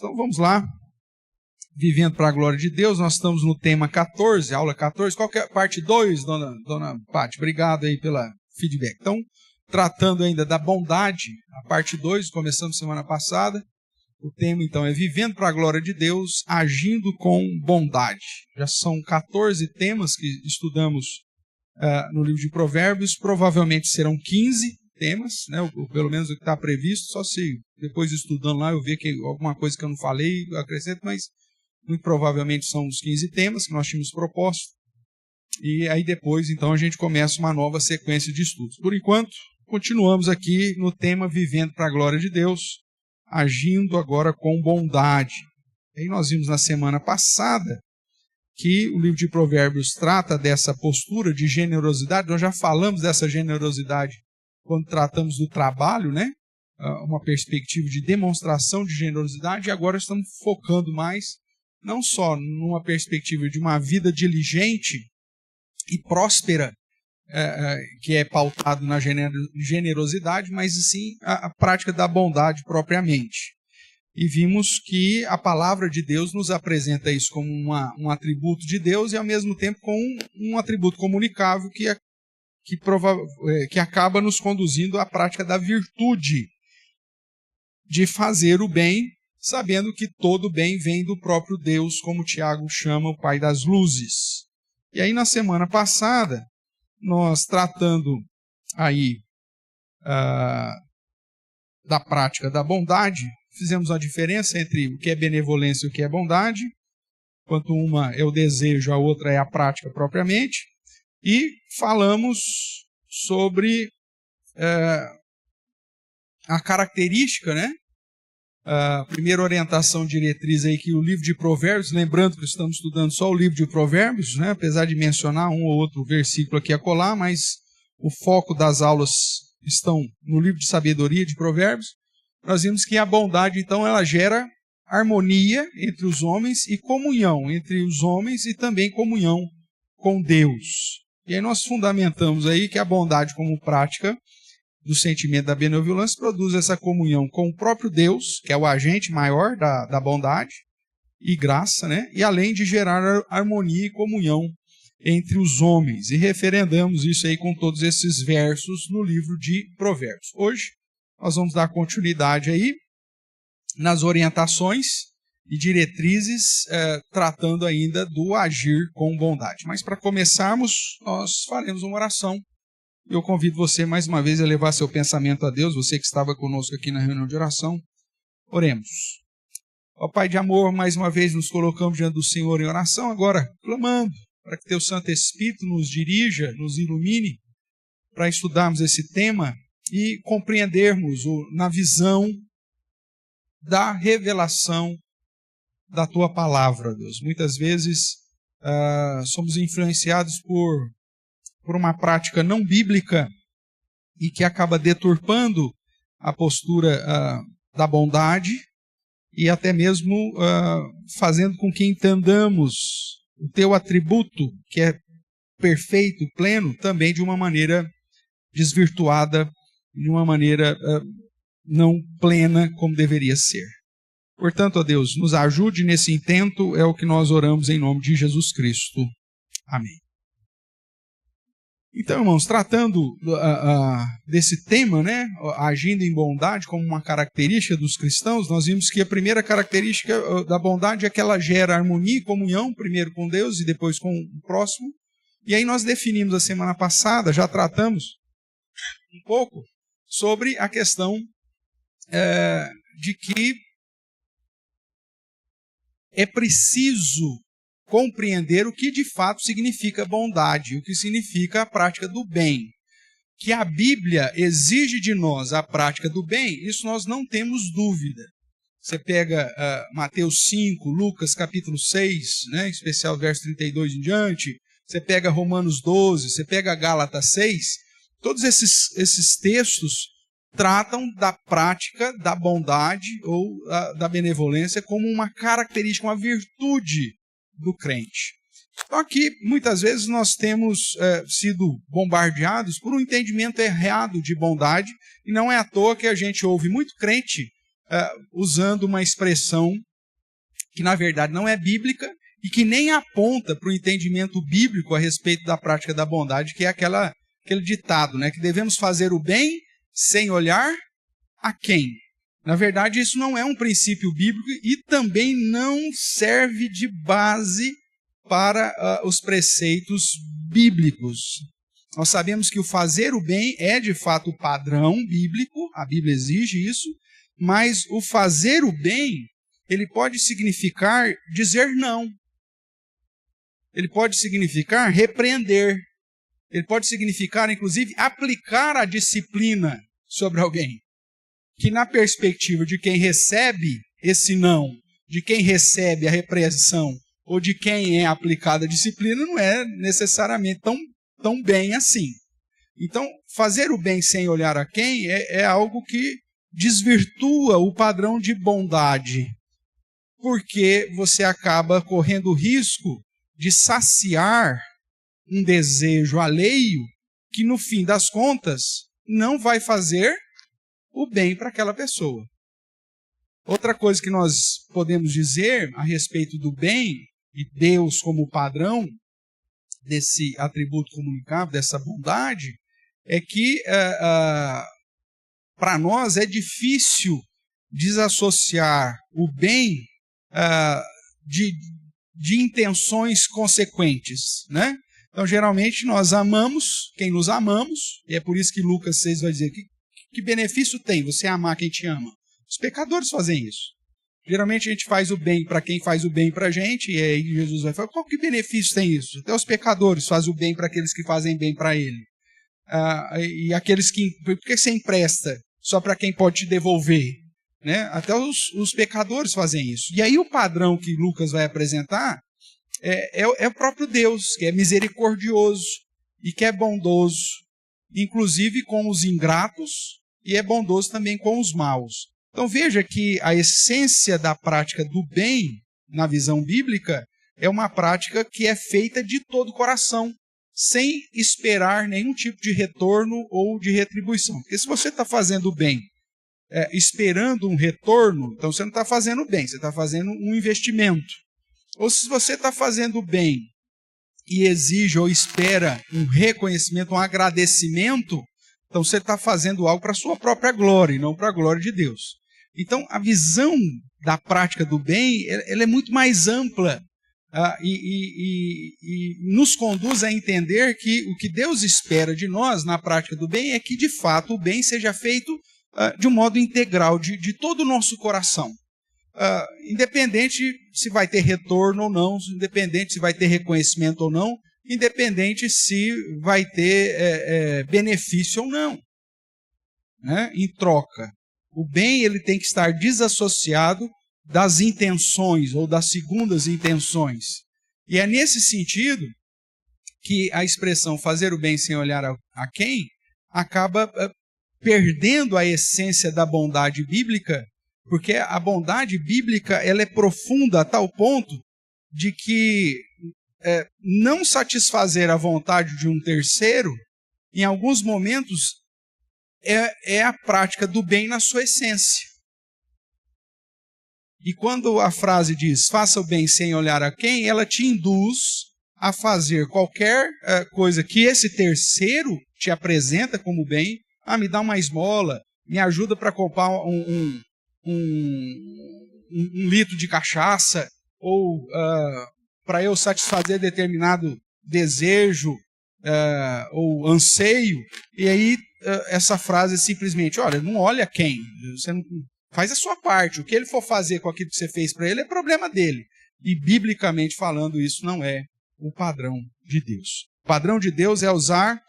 Então vamos lá, vivendo para a glória de Deus, nós estamos no tema 14, aula 14, qual que é a parte 2, dona Paty? Obrigado aí pela feedback. Então, tratando ainda da bondade, a parte 2, começamos semana passada, o tema então é vivendo para a glória de Deus, agindo com bondade. Já são 14 temas que estudamos no livro de Provérbios, provavelmente serão 15 temas, né? Ou pelo menos o que está previsto, só se depois estudando lá eu ver que alguma coisa que eu não falei, eu acrescento, mas muito provavelmente são os 15 temas que nós tínhamos proposto. E aí depois, então, a gente começa uma nova sequência de estudos. Por enquanto, continuamos aqui no tema Vivendo para a Glória de Deus, agindo agora com bondade. E aí nós vimos na semana passada que o livro de Provérbios trata dessa postura de generosidade. Nós já falamos dessa generosidade quando tratamos do trabalho, né? Uma perspectiva de demonstração de generosidade, e agora estamos focando mais, não só numa perspectiva de uma vida diligente e próspera, que é pautado na generosidade, mas sim a prática da bondade propriamente. E vimos que a palavra de Deus nos apresenta isso como um atributo de Deus e, ao mesmo tempo, com um atributo comunicável que acaba nos conduzindo à prática da virtude de fazer o bem, sabendo que todo bem vem do próprio Deus, como Tiago chama o Pai das luzes. E aí, na semana passada, nós tratando aí da prática da bondade, fizemos a diferença entre o que é benevolência e o que é bondade, enquanto uma é o desejo, a outra é a prática propriamente, e falamos sobre a característica, né? A primeira orientação diretriz aí que o livro de Provérbios, lembrando que estamos estudando só o livro de Provérbios, né? Apesar de mencionar um ou outro versículo aqui e acolá, mas o foco das aulas estão no livro de sabedoria de Provérbios. Nós vimos que a bondade, então, ela gera harmonia entre os homens e comunhão entre os homens e também comunhão com Deus. E aí nós fundamentamos aí que a bondade como prática do sentimento da benevolência produz essa comunhão com o próprio Deus, que é o agente maior da bondade e graça, né? E além de gerar harmonia e comunhão entre os homens. E referendamos isso aí com todos esses versos no livro de Provérbios. Hoje nós vamos dar continuidade aí nas orientações e diretrizes, tratando ainda do agir com bondade. Mas para começarmos, nós faremos uma oração. Eu convido você mais uma vez a levar seu pensamento a Deus, você que estava conosco aqui na reunião de oração. Oremos. Ó Pai de amor, mais uma vez nos colocamos diante do Senhor em oração, agora clamando para que Teu Santo Espírito nos dirija, nos ilumine, para estudarmos esse tema e compreendermos na visão da revelação da Tua palavra, Deus. Muitas vezes somos influenciados por uma prática não bíblica e que acaba deturpando a postura da bondade e até mesmo fazendo com que entendamos o Teu atributo, que é perfeito, pleno, também de uma maneira desvirtuada, de uma maneira não plena como deveria ser. Portanto, ó Deus, nos ajude nesse intento, é o que nós oramos em nome de Jesus Cristo. Amém. Então, irmãos, tratando desse tema, né, agindo em bondade como uma característica dos cristãos, nós vimos que a primeira característica da bondade é que ela gera harmonia e comunhão, primeiro com Deus e depois com o próximo. E aí nós definimos a semana passada, já tratamos um pouco sobre a questão de que é preciso compreender o que de fato significa bondade, o que significa a prática do bem. Que a Bíblia exige de nós a prática do bem, isso nós não temos dúvida. Você pega Mateus 5, Lucas capítulo 6, né, em especial verso 32 em diante, você pega Romanos 12, você pega Gálatas 6, todos esses textos tratam da prática da bondade ou da benevolência como uma característica, uma virtude do crente. Então aqui, muitas vezes, nós temos sido bombardeados por um entendimento errado de bondade, e não é à toa que a gente ouve muito crente usando uma expressão que na verdade não é bíblica e que nem aponta para o entendimento bíblico a respeito da prática da bondade, que é aquele ditado, né, que devemos fazer o bem sem olhar a quem. Na verdade, isso não é um princípio bíblico e também não serve de base para os preceitos bíblicos. Nós sabemos que o fazer o bem é de fato o padrão bíblico, a Bíblia exige isso, mas o fazer o bem, ele pode significar dizer não. Ele pode significar repreender. Ele pode significar, inclusive, aplicar a disciplina sobre alguém. Que na perspectiva de quem recebe esse não, de quem recebe a repreensão, ou de quem é aplicada a disciplina, não é necessariamente tão bem assim. Então, fazer o bem sem olhar a quem é algo que desvirtua o padrão de bondade, porque você acaba correndo o risco de saciar um desejo alheio que, no fim das contas, não vai fazer o bem para aquela pessoa. Outra coisa que nós podemos dizer a respeito do bem e Deus como padrão desse atributo comunicável, dessa bondade, é que para nós é difícil desassociar o bem de intenções consequentes, né? Então, geralmente, nós amamos quem nos amamos, e é por isso que Lucas 6 vai dizer que benefício tem você amar quem te ama? Os pecadores fazem isso. Geralmente a gente faz o bem para quem faz o bem para a gente, e aí Jesus vai falar, qual que benefício tem isso? Até os pecadores fazem o bem para aqueles que fazem bem para ele. E aqueles que... Por que você empresta só para quem pode te devolver? Né? Até os pecadores fazem isso. E aí o padrão que Lucas vai apresentar é o próprio Deus, que é misericordioso e que é bondoso, inclusive com os ingratos, e é bondoso também com os maus. Então veja que a essência da prática do bem, na visão bíblica, é uma prática que é feita de todo o coração, sem esperar nenhum tipo de retorno ou de retribuição. Porque se você está fazendo o bem esperando um retorno, então você não está fazendo bem, você está fazendo um investimento. Ou se você está fazendo bem e exige ou espera um reconhecimento, um agradecimento, então você está fazendo algo para a sua própria glória e não para a glória de Deus. Então a visão da prática do bem ela é muito mais ampla e nos conduz a entender que o que Deus espera de nós na prática do bem é que de fato o bem seja feito de um modo integral, de todo o nosso coração. Independente se vai ter retorno ou não, independente se vai ter reconhecimento ou não, independente se vai ter benefício ou não, né? Em troca. O bem ele tem que estar desassociado das intenções ou das segundas intenções. E é nesse sentido que a expressão fazer o bem sem olhar a quem acaba perdendo a essência da bondade bíblica, porque a bondade bíblica ela é profunda a tal ponto de que não satisfazer a vontade de um terceiro, em alguns momentos, é a prática do bem na sua essência. E quando a frase diz, faça o bem sem olhar a quem, ela te induz a fazer qualquer coisa que esse terceiro te apresenta como bem. Me dá uma esmola, me ajuda para comprar um litro de cachaça, ou para eu satisfazer determinado desejo ou anseio. E aí essa frase é simplesmente, olha, não olha quem, você não faz a sua parte, o que ele for fazer com aquilo que você fez para ele é problema dele. E biblicamente falando, isso não é o padrão de Deus. O padrão de Deus é usar,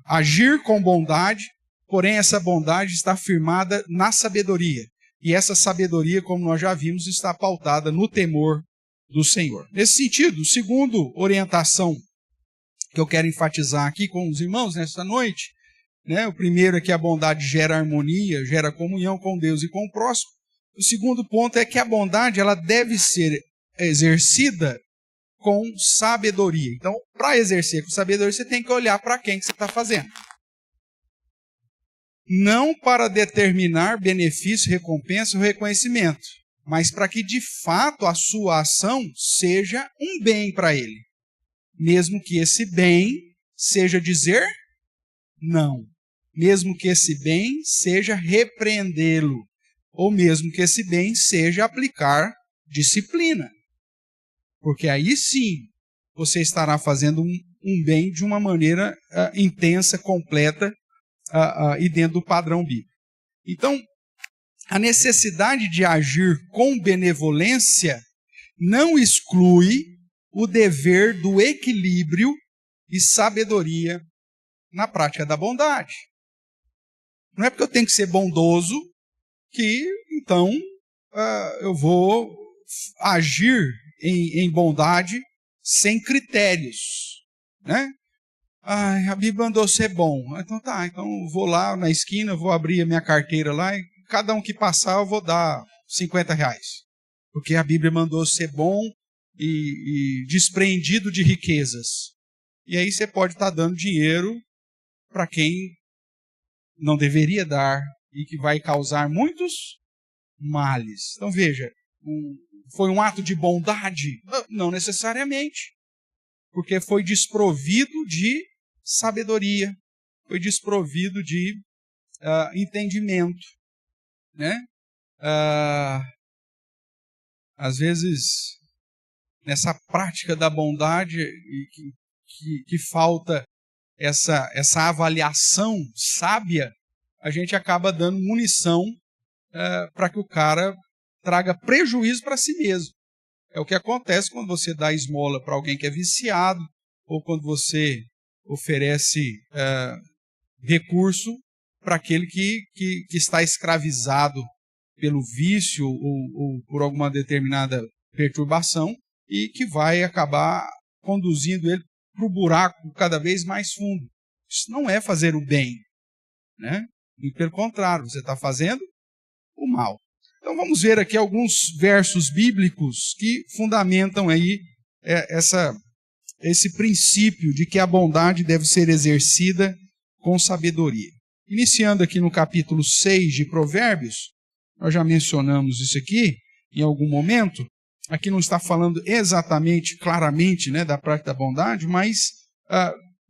agir com bondade, porém essa bondade está firmada na sabedoria. E essa sabedoria, como nós já vimos, está pautada no temor do Senhor. Nesse sentido, a segunda orientação que eu quero enfatizar aqui com os irmãos nesta noite, né? O primeiro é que a bondade gera harmonia, gera comunhão com Deus e com o próximo. O segundo ponto é que a bondade ela deve ser exercida com sabedoria. Então, para exercer com sabedoria, você tem que olhar para quem que você está fazendo. Não para determinar benefício, recompensa ou reconhecimento, mas para que de fato a sua ação seja um bem para ele. Mesmo que esse bem seja dizer não. Mesmo que esse bem seja repreendê-lo. Ou mesmo que esse bem seja aplicar disciplina. Porque aí sim você estará fazendo um bem de uma maneira intensa, completa e dentro do padrão bíblico. Então, a necessidade de agir com benevolência não exclui o dever do equilíbrio e sabedoria na prática da bondade. Não é porque eu tenho que ser bondoso que, então, eu vou agir em bondade sem critérios, né? A Bíblia mandou ser bom. Então tá, então vou lá na esquina, vou abrir a minha carteira lá e cada um que passar eu vou dar R$50. Porque a Bíblia mandou ser bom e desprendido de riquezas. E aí você pode estar dando dinheiro para quem não deveria dar e que vai causar muitos males. Então veja, foi um ato de bondade? Não necessariamente. Porque foi desprovido de sabedoria, foi desprovido de entendimento, né? Às vezes, nessa prática da bondade, que falta essa avaliação sábia, a gente acaba dando munição para que o cara traga prejuízo para si mesmo. É o que acontece quando você dá esmola para alguém que é viciado, ou quando você oferece recurso para aquele que está escravizado pelo vício ou por alguma determinada perturbação e que vai acabar conduzindo ele para o buraco cada vez mais fundo. Isso não é fazer o bem, né? E pelo contrário, você está fazendo o mal. Então vamos ver aqui alguns versos bíblicos que fundamentam aí esse princípio de que a bondade deve ser exercida com sabedoria. Iniciando aqui no capítulo 6 de Provérbios, nós já mencionamos isso aqui em algum momento. Aqui não está falando exatamente, claramente, né, da prática da bondade, mas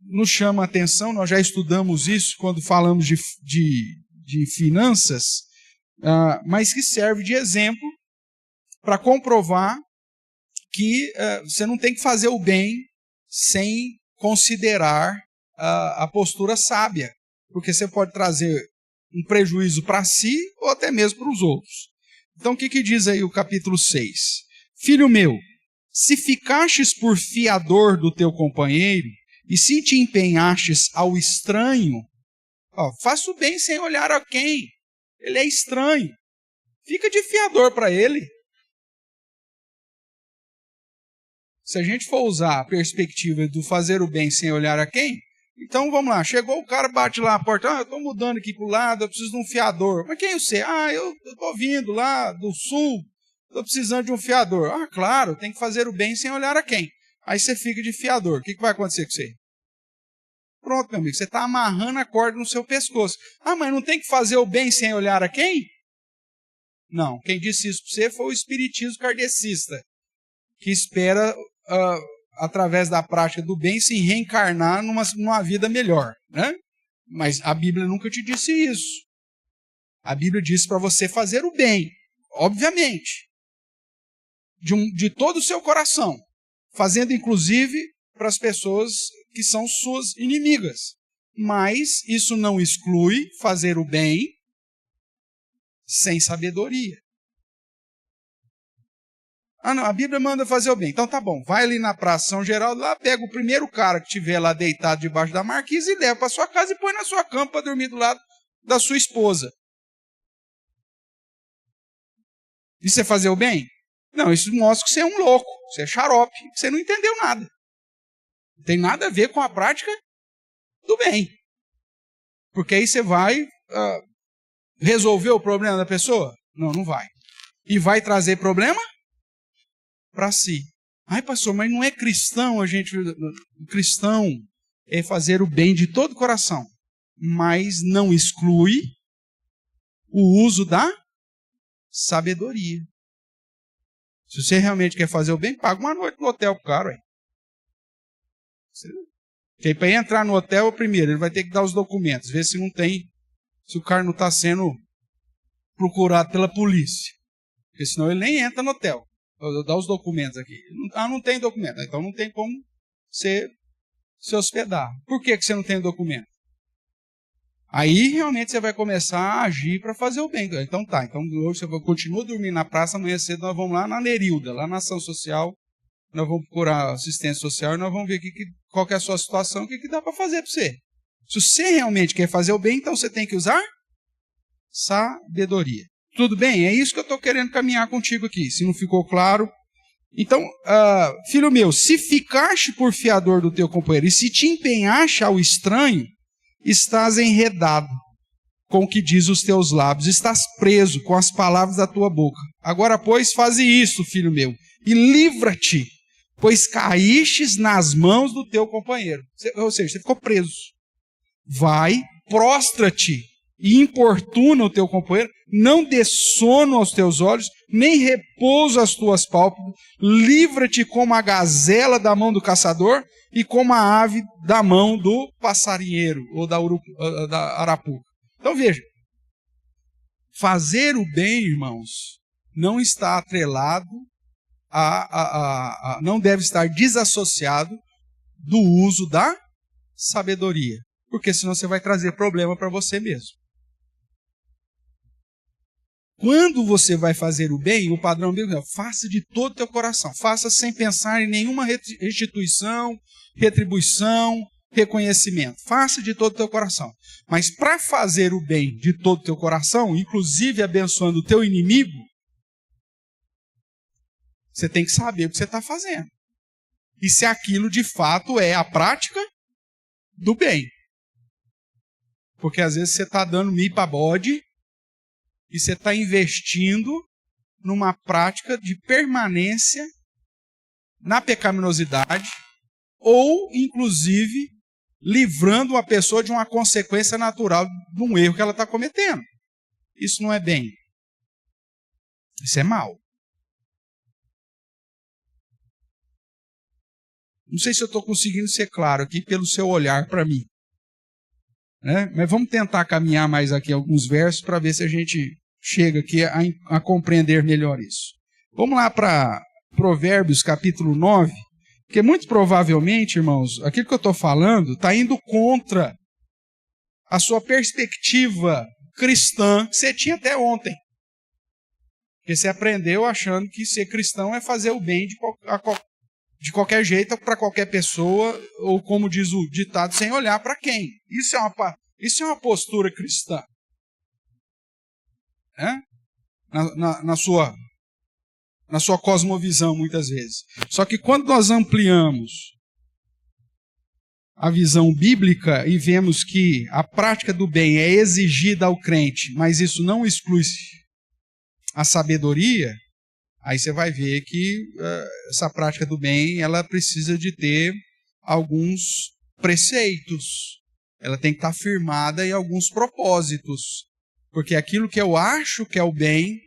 nos chama a atenção, nós já estudamos isso quando falamos de finanças, mas que serve de exemplo para comprovar que você não tem que fazer o bem sem considerar a postura sábia, porque você pode trazer um prejuízo para si ou até mesmo para os outros. Então o que diz aí o capítulo 6? Filho meu, se ficastes por fiador do teu companheiro e se te empenhastes ao estranho, faça o bem sem olhar a quem. Ele é estranho. Fica de fiador para ele. Se a gente for usar a perspectiva do fazer o bem sem olhar a quem, então vamos lá, chegou o cara, bate lá a porta, eu estou mudando aqui para o lado, eu preciso de um fiador. Mas quem é você? Eu estou vindo lá do sul, estou precisando de um fiador. Claro, tem que fazer o bem sem olhar a quem. Aí você fica de fiador. O que vai acontecer com você? Pronto, meu amigo, você está amarrando a corda no seu pescoço. Mas não tem que fazer o bem sem olhar a quem? Não, quem disse isso para você foi o espiritismo kardecista, que espera, através da prática do bem, se reencarnar numa vida melhor, né? Mas a Bíblia nunca te disse isso. A Bíblia disse para você fazer o bem, obviamente, de todo o seu coração, fazendo inclusive para as pessoas que são suas inimigas. Mas isso não exclui fazer o bem sem sabedoria. Não, a Bíblia manda fazer o bem. Então tá bom, vai ali na Praça São Geraldo, lá pega o primeiro cara que estiver lá deitado debaixo da marquise e leva para sua casa e põe na sua cama para dormir do lado da sua esposa. E você fazer o bem? Não, isso mostra que você é um louco, você é xarope, que você não entendeu nada. Não tem nada a ver com a prática do bem. Porque aí você vai resolver o problema da pessoa? Não, não vai. E vai trazer problema para si. Pastor, mas não é cristão a gente... Cristão é fazer o bem de todo o coração, mas não exclui o uso da sabedoria. Se você realmente quer fazer o bem, paga uma noite no hotel pro cara, ué. Porque para entrar no hotel, primeiro, ele vai ter que dar os documentos, ver se não tem, se o cara não está sendo procurado pela polícia. Porque senão ele nem entra no hotel. Eu dar os documentos aqui. Não tem documento. Então não tem como você se hospedar. Por que você não tem documento? Aí realmente você vai começar a agir para fazer o bem. Então tá. Então hoje você continua dormindo na praça, amanhã cedo nós vamos lá na Nerilda, lá na ação social. Nós vamos procurar assistência social e nós vamos ver qual que é a sua situação, o que dá para fazer para você. Se você realmente quer fazer o bem, então você tem que usar sabedoria. Tudo bem? É isso que eu estou querendo caminhar contigo aqui. Se não ficou claro. Então, filho meu, se ficaste por fiador do teu companheiro e se te empenhaste ao estranho, estás enredado com o que diz os teus lábios, estás preso com as palavras da tua boca. Agora, pois, faze isso, filho meu, e livra-te, pois caístes nas mãos do teu companheiro. Ou seja, você ficou preso. Vai, prostra-te e importuna o teu companheiro, não dê sono aos teus olhos, nem repouso às tuas pálpebras, livra-te como a gazela da mão do caçador e como a ave da mão do passarinheiro, ou da arapuca. Então veja, fazer o bem, irmãos, não está atrelado, não deve estar desassociado do uso da sabedoria, porque senão você vai trazer problema para você mesmo. Quando você vai fazer o bem, o padrão bíblico é: faça de todo o teu coração, faça sem pensar em nenhuma retribuição, reconhecimento. Faça de todo o teu coração. Mas para fazer o bem de todo o teu coração, inclusive abençoando o teu inimigo, você tem que saber o que você está fazendo. E se aquilo de fato é a prática do bem. Porque às vezes você está dando milho para bode e você está investindo numa prática de permanência na pecaminosidade ou, inclusive, livrando uma pessoa de uma consequência natural de um erro que ela está cometendo. Isso não é bem. Isso é mal. Não sei se eu estou conseguindo ser claro aqui pelo seu olhar para mim. Né? Mas vamos tentar caminhar mais aqui alguns versos para ver se a gente chega aqui a compreender melhor isso. Vamos lá para Provérbios capítulo 9, porque muito provavelmente, irmãos, aquilo que eu estou falando está indo contra a sua perspectiva cristã que você tinha até ontem. Porque você aprendeu achando que ser cristão é fazer o bem de qualquer jeito, para qualquer pessoa, ou como diz o ditado, sem olhar para quem. Isso é uma postura cristã. Né? Na sua cosmovisão, muitas vezes. Só que quando nós ampliamos a visão bíblica e vemos que a prática do bem é exigida ao crente, mas isso não exclui a sabedoria, aí você vai ver que essa prática do bem, ela precisa de ter alguns preceitos. Ela tem que estar firmada em alguns propósitos. Porque aquilo que eu acho que é o bem,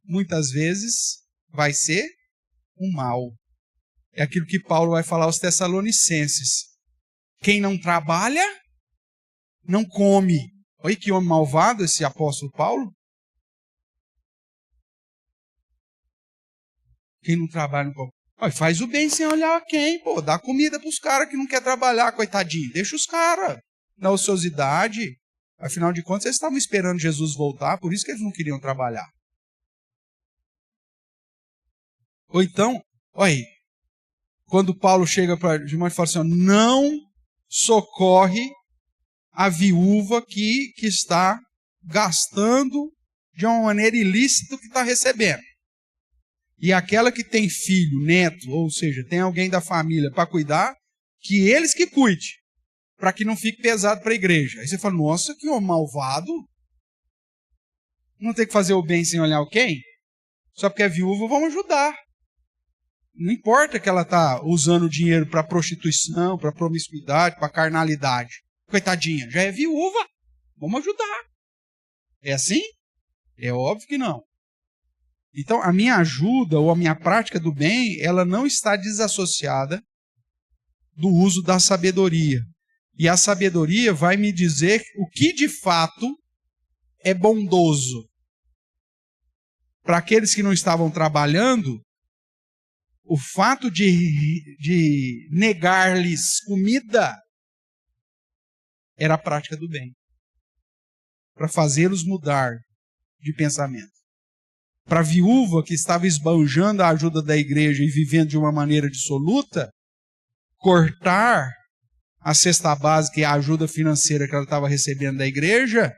muitas vezes vai ser o mal. É aquilo que Paulo vai falar aos Tessalonicenses. Quem não trabalha, não come. Olha que homem malvado esse apóstolo Paulo. Quem não trabalha, não come. Olha, faz o bem sem olhar a quem. Pô, dá comida para os caras que não querem trabalhar, coitadinho. Deixa os caras na ociosidade. Afinal de contas, eles estavam esperando Jesus voltar, por isso que eles não queriam trabalhar. Ou então, olha aí, quando Paulo chega para Timóteo e fala assim: não socorre a viúva que está gastando de uma maneira ilícita o que está recebendo. E aquela que tem filho, neto, ou seja, tem alguém da família para cuidar, que eles que cuidem, para que não fique pesado para a igreja. Aí você fala: nossa, que homem malvado. Não tem que fazer o bem sem olhar o quem? Só porque é viúva, vamos ajudar. Não importa que ela está usando o dinheiro para prostituição, para promiscuidade, para carnalidade. Coitadinha, já é viúva. Vamos ajudar. É assim? É óbvio que não. Então, a minha ajuda ou a minha prática do bem, ela não está desassociada do uso da sabedoria. E a sabedoria vai me dizer o que de fato é bondoso. Para aqueles que não estavam trabalhando, o fato de negar-lhes comida era a prática do bem. Para fazê-los mudar de pensamento. Para a viúva que estava esbanjando a ajuda da igreja e vivendo de uma maneira dissoluta, cortar a cesta básica e a ajuda financeira que ela estava recebendo da igreja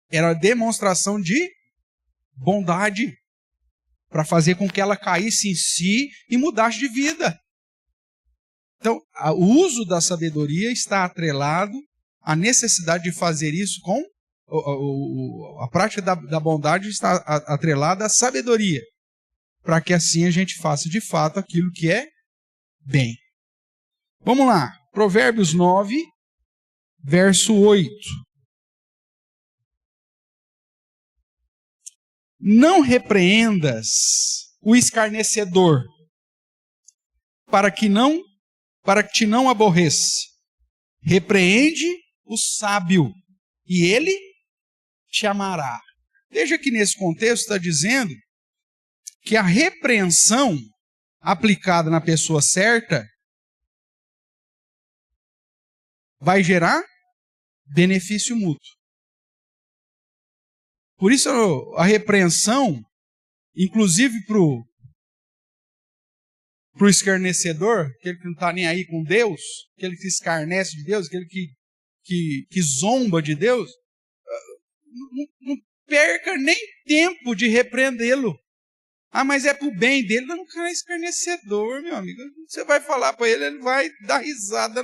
era demonstração de bondade para fazer com que ela caísse em si e mudasse de vida. Então, o uso da sabedoria está atrelado à necessidade de fazer isso com a prática da bondade está atrelada à sabedoria, para que assim a gente faça de fato aquilo que é bem. Vamos lá, Provérbios 9, verso 8. Não repreendas o escarnecedor, para que te não aborreça. Repreende o sábio, e ele te amará. Veja que nesse contexto está dizendo que a repreensão aplicada na pessoa certa vai gerar benefício mútuo. Por isso a repreensão, inclusive para o escarnecedor, aquele que não está nem aí com Deus, aquele que escarnece de Deus, aquele que zomba de Deus, não perca nem tempo de repreendê-lo. Ah, mas é para o bem dele. Não, o cara é escarnecedor, meu amigo. Você vai falar para ele, ele vai dar risada.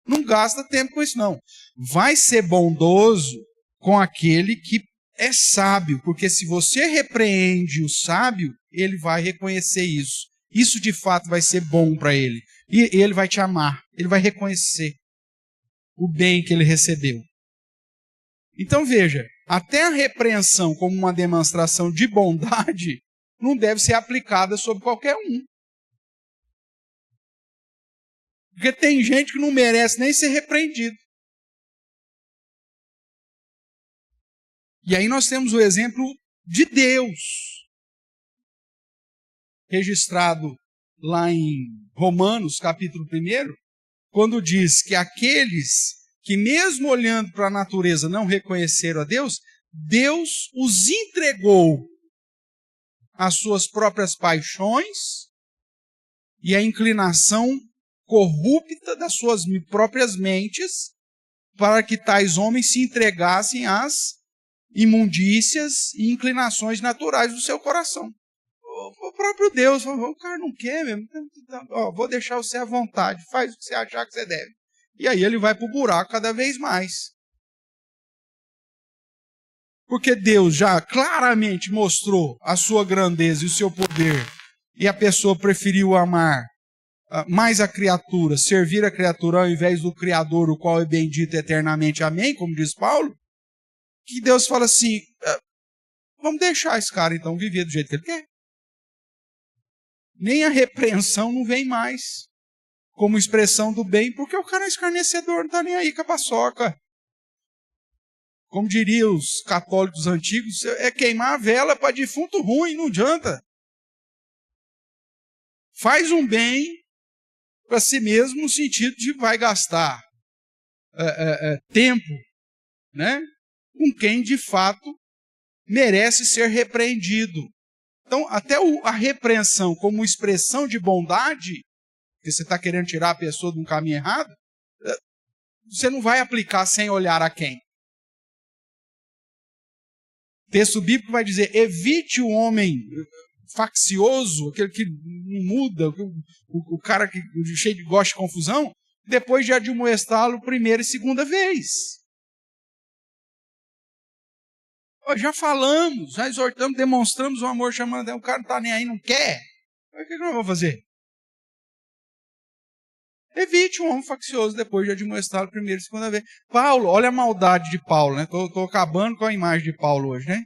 Não gasta tempo com isso, não. Vai ser bondoso com aquele que é sábio, porque se você repreende o sábio, ele vai reconhecer isso. Isso de fato vai ser bom para ele. E ele vai te amar, ele vai reconhecer o bem que ele recebeu. Então veja, até a repreensão como uma demonstração de bondade não deve ser aplicada sobre qualquer um. Porque tem gente que não merece nem ser repreendido. E aí nós temos o exemplo de Deus, registrado lá em Romanos, capítulo 1, quando diz que aqueles que mesmo olhando para a natureza não reconheceram a Deus, Deus os entregou às suas próprias paixões e à inclinação corrupta das suas próprias mentes, para que tais homens se entregassem às imundícias e inclinações naturais do seu coração. O próprio Deus falou, o cara não quer mesmo, vou deixar você à vontade, faz o que você achar que você deve. E aí ele vai para o buraco cada vez mais. Porque Deus já claramente mostrou a sua grandeza e o seu poder, e a pessoa preferiu amar mais a criatura, servir a criatura ao invés do Criador, o qual é bendito eternamente, amém, como diz Paulo, que Deus fala assim, vamos deixar esse cara então viver do jeito que ele quer. Nem a repreensão não vem mais como expressão do bem, porque o cara é escarnecedor, não está nem aí com a paçoca. Como diriam os católicos antigos, é queimar a vela para defunto ruim, não adianta. Faz um bem para si mesmo no sentido de vai gastar tempo, né, com quem de fato merece ser repreendido. Então, até a repreensão como expressão de bondade, que você está querendo tirar a pessoa de um caminho errado, você não vai aplicar sem olhar a quem. O texto bíblico vai dizer, evite o homem faccioso, aquele que não muda, o cara que cheio de gosto de confusão, depois de admoestá-lo primeira e segunda vez. Já falamos, já exortamos, demonstramos o amor, chamando, o cara não está nem aí, não quer. O que nós vamos fazer? Evite um homem faccioso depois de admoestá-lo primeira e segunda vez. Paulo, olha a maldade de Paulo, né? Estou acabando com a imagem de Paulo hoje, né?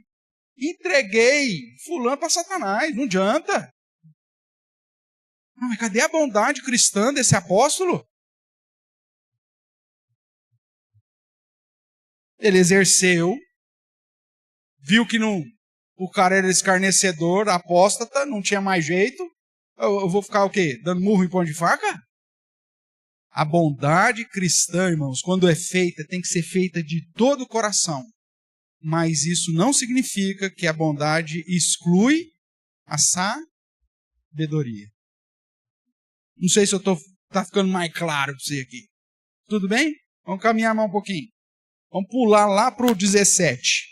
Entreguei fulano para Satanás, não adianta. Mas cadê a bondade cristã desse apóstolo? Ele exerceu, viu que não, o cara era escarnecedor, apóstata, não tinha mais jeito. Eu vou ficar o quê? Dando murro em ponta de faca? A bondade cristã, irmãos, quando é feita, tem que ser feita de todo o coração. Mas isso não significa que a bondade exclui a sabedoria. Não sei se tá ficando mais claro para você aqui. Tudo bem? Vamos caminhar mais um pouquinho. Vamos pular lá para o 17.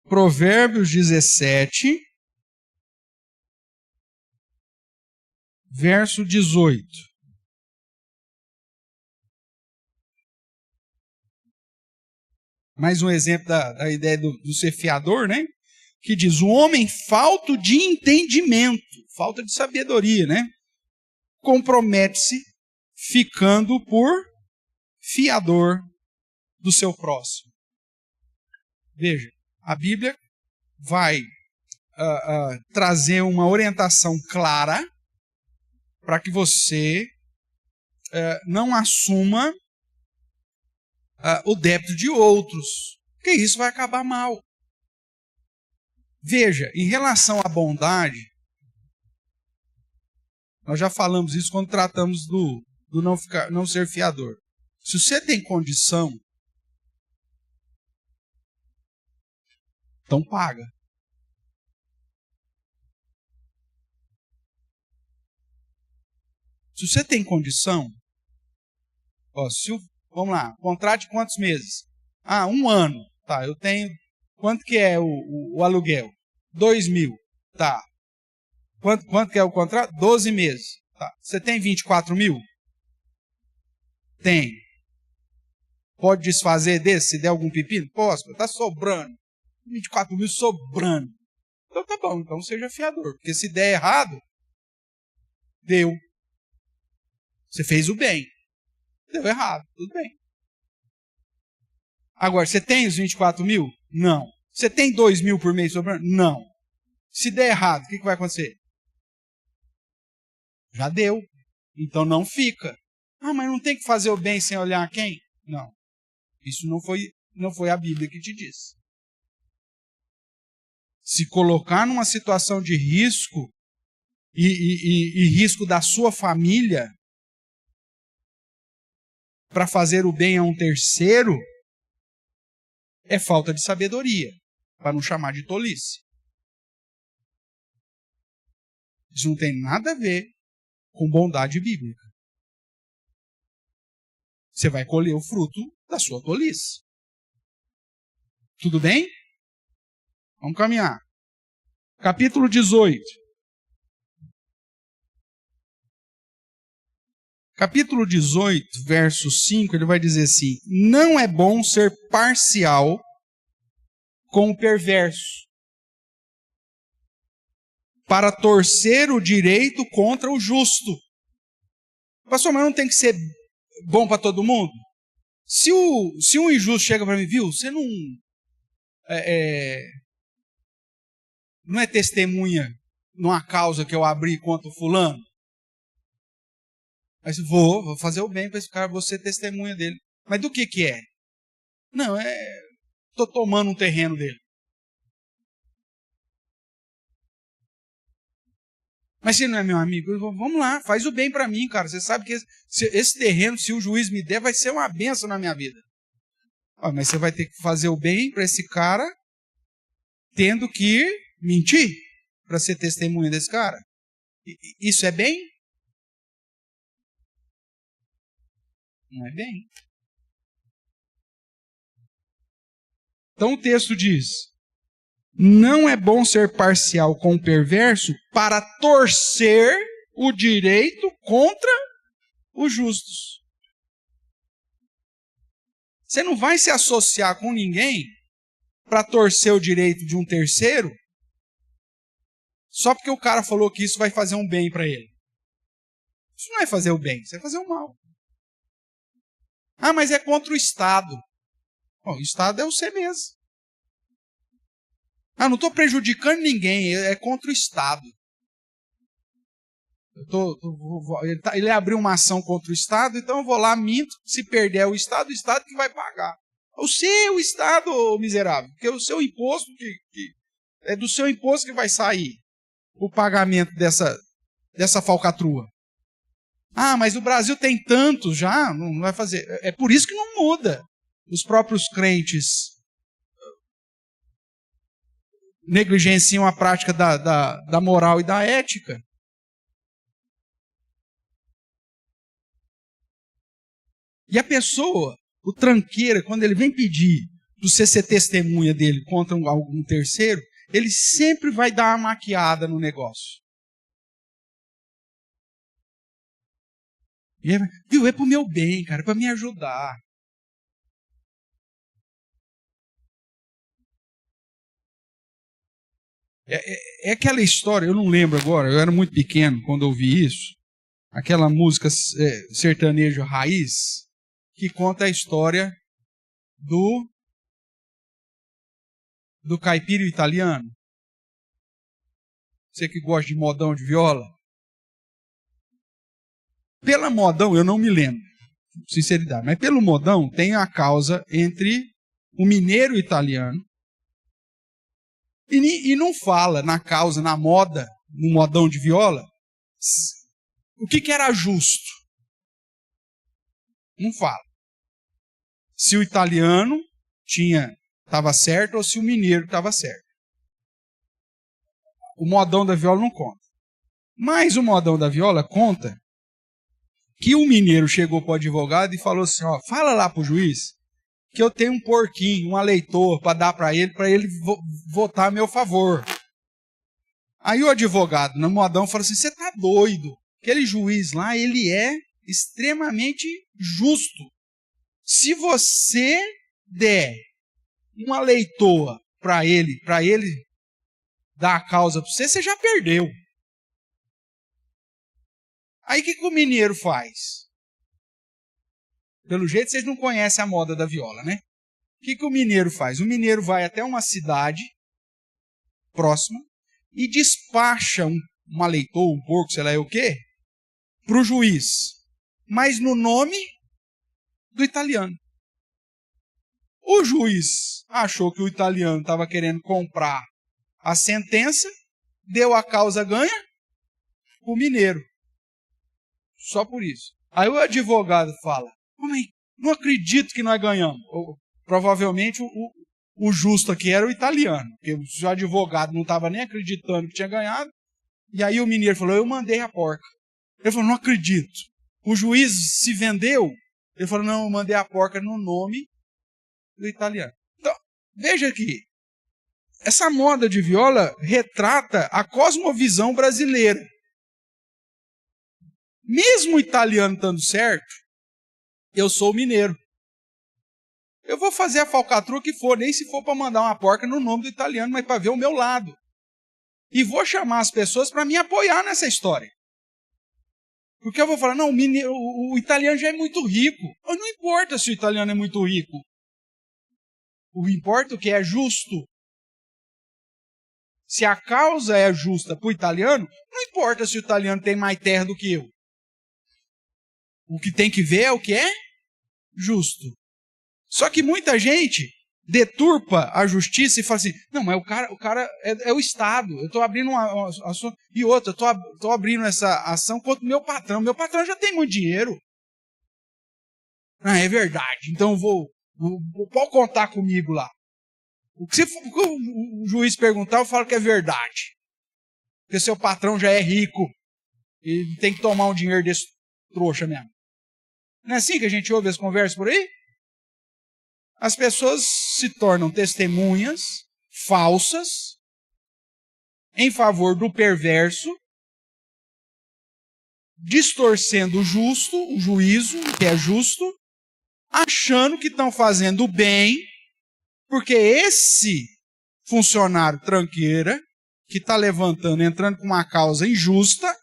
Provérbios 17, verso 18. Mais um exemplo da ideia do ser fiador, né? Que diz, o homem falto de entendimento, falta de sabedoria, né? Compromete-se ficando por fiador do seu próximo. Veja, a Bíblia vai trazer uma orientação clara para que você não assuma o débito de outros, porque isso vai acabar mal. Veja, em relação à bondade, nós já falamos isso quando tratamos do não ser fiador. Se você tem condição, então paga. Se você tem condição, vamos lá, contrato de quantos meses? 1 ano. Tá, eu tenho. Quanto que é o aluguel? 2.000. Tá. Quanto que é o contrato? 12 meses. Tá. Você tem 24.000? Tem. Pode desfazer desse se der algum pepino? Posso, tá sobrando. 24.000 sobrando. Então tá bom, então seja fiador. Porque se der errado, deu. Você fez o bem. Deu errado, tudo bem. Agora, você tem os 24.000? Não. Você tem 2.000 por mês sobrando? Não. Se der errado, o que vai acontecer? Já deu. Então não fica. Mas não tem que fazer o bem sem olhar quem? Não. Isso não foi a Bíblia que te disse. Se colocar numa situação de risco e risco da sua família para fazer o bem a um terceiro, é falta de sabedoria, para não chamar de tolice. Isso não tem nada a ver com bondade bíblica. Você vai colher o fruto da sua tolice. Tudo bem? Vamos caminhar. Capítulo 18. Capítulo 18, verso 5, ele vai dizer assim: não é bom ser parcial com o perverso, para torcer o direito contra o justo. Pastor, mas não tem que ser bom para todo mundo? Se um injusto chega para mim, viu, você não é testemunha numa causa que eu abri contra o fulano? Mas vou fazer o bem para esse cara, vou ser testemunha dele. Mas do que é? Não, estou tomando um terreno dele. Mas se não é meu amigo, vamos lá, faz o bem para mim, cara. Você sabe que esse terreno, se o juiz me der, vai ser uma bênção na minha vida. Mas você vai ter que fazer o bem para esse cara, tendo que mentir para ser testemunha desse cara. Isso é bem? Não é bem. Então o texto diz: não é bom ser parcial com o perverso para torcer o direito contra os justos. Você não vai se associar com ninguém para torcer o direito de um terceiro só porque o cara falou que isso vai fazer um bem para ele. Isso não vai fazer o bem, isso vai fazer o mal. Mas é contra o Estado. Bom, o Estado é você mesmo. Ah, não estou prejudicando ninguém, é contra o Estado. Ele abriu uma ação contra o Estado, então eu vou lá, minto, se perder o Estado que vai pagar. O seu Estado, miserável, porque o seu imposto, é do seu imposto que vai sair o pagamento dessa falcatrua. Ah, mas o Brasil tem tanto já, não vai fazer. É por isso que não muda. Os próprios crentes negligenciam a prática da moral e da ética. E a pessoa, o tranqueira, quando ele vem pedir para você ser testemunha dele contra algum terceiro, ele sempre vai dar uma maquiada no negócio. E viu, é para o meu bem, cara, é para me ajudar. É aquela história, eu não lembro agora, eu era muito pequeno quando eu ouvi isso, aquela música sertanejo raiz, que conta a história do caipira italiano. Você que gosta de modão de viola. Pela modão, eu não me lembro, sinceridade, mas pelo modão tem a causa entre o mineiro italiano e não fala na causa, na moda, no modão de viola, o que era justo. Não fala. Se o italiano estava certo ou se o mineiro estava certo. O modão da viola não conta. Mas o modão da viola conta que o mineiro chegou para o advogado e falou assim, ó, fala lá para o juiz que eu tenho um porquinho, um eleitor para dar para ele votar a meu favor. Aí o advogado, no modão, falou assim, você está doido. Aquele juiz lá, ele é extremamente justo. Se você der uma leitoa para ele dar a causa para você, você já perdeu. Aí o que o mineiro faz? Pelo jeito vocês não conhecem a moda da viola, né? O que o mineiro faz? O mineiro vai até uma cidade próxima e despacha uma leitoa, um porco, sei lá o quê, para o juiz. Mas no nome do italiano. O juiz achou que o italiano estava querendo comprar a sentença, deu a causa ganha, o mineiro. Só por isso. Aí o advogado fala, não acredito que nós ganhamos. Provavelmente o justo aqui era o italiano, porque o advogado não estava nem acreditando que tinha ganhado, e aí o mineiro falou, eu mandei a porca. Ele falou, não acredito. O juiz se vendeu? Ele falou, não, eu mandei a porca no nome do italiano. Então, veja aqui, essa moda de viola retrata a cosmovisão brasileira. Mesmo o italiano estando certo, eu sou mineiro. Eu vou fazer a falcatrua que for, nem se for para mandar uma porca no nome do italiano, mas para ver o meu lado. E vou chamar as pessoas para me apoiar nessa história. Porque eu vou falar, não, o italiano já é muito rico. Não importa se o italiano é muito rico. O importa é que é justo. Se a causa é justa para o italiano, não importa se o italiano tem mais terra do que eu. O que tem que ver é o que é justo. Só que muita gente deturpa a justiça e fala assim, não, mas o cara é o Estado, eu estou abrindo uma ação, e outra, eu estou abrindo essa ação contra o meu patrão já tem muito dinheiro. Ah, é verdade, então pode contar comigo lá. O que o juiz perguntar, eu falo que é verdade. Porque seu patrão já é rico e tem que tomar um dinheiro desse trouxa mesmo. Não é assim que a gente ouve as conversas por aí? As pessoas se tornam testemunhas falsas em favor do perverso, distorcendo o justo, o juízo, que é justo, achando que estão fazendo o bem, porque esse funcionário tranqueira, que está entrando com uma causa injusta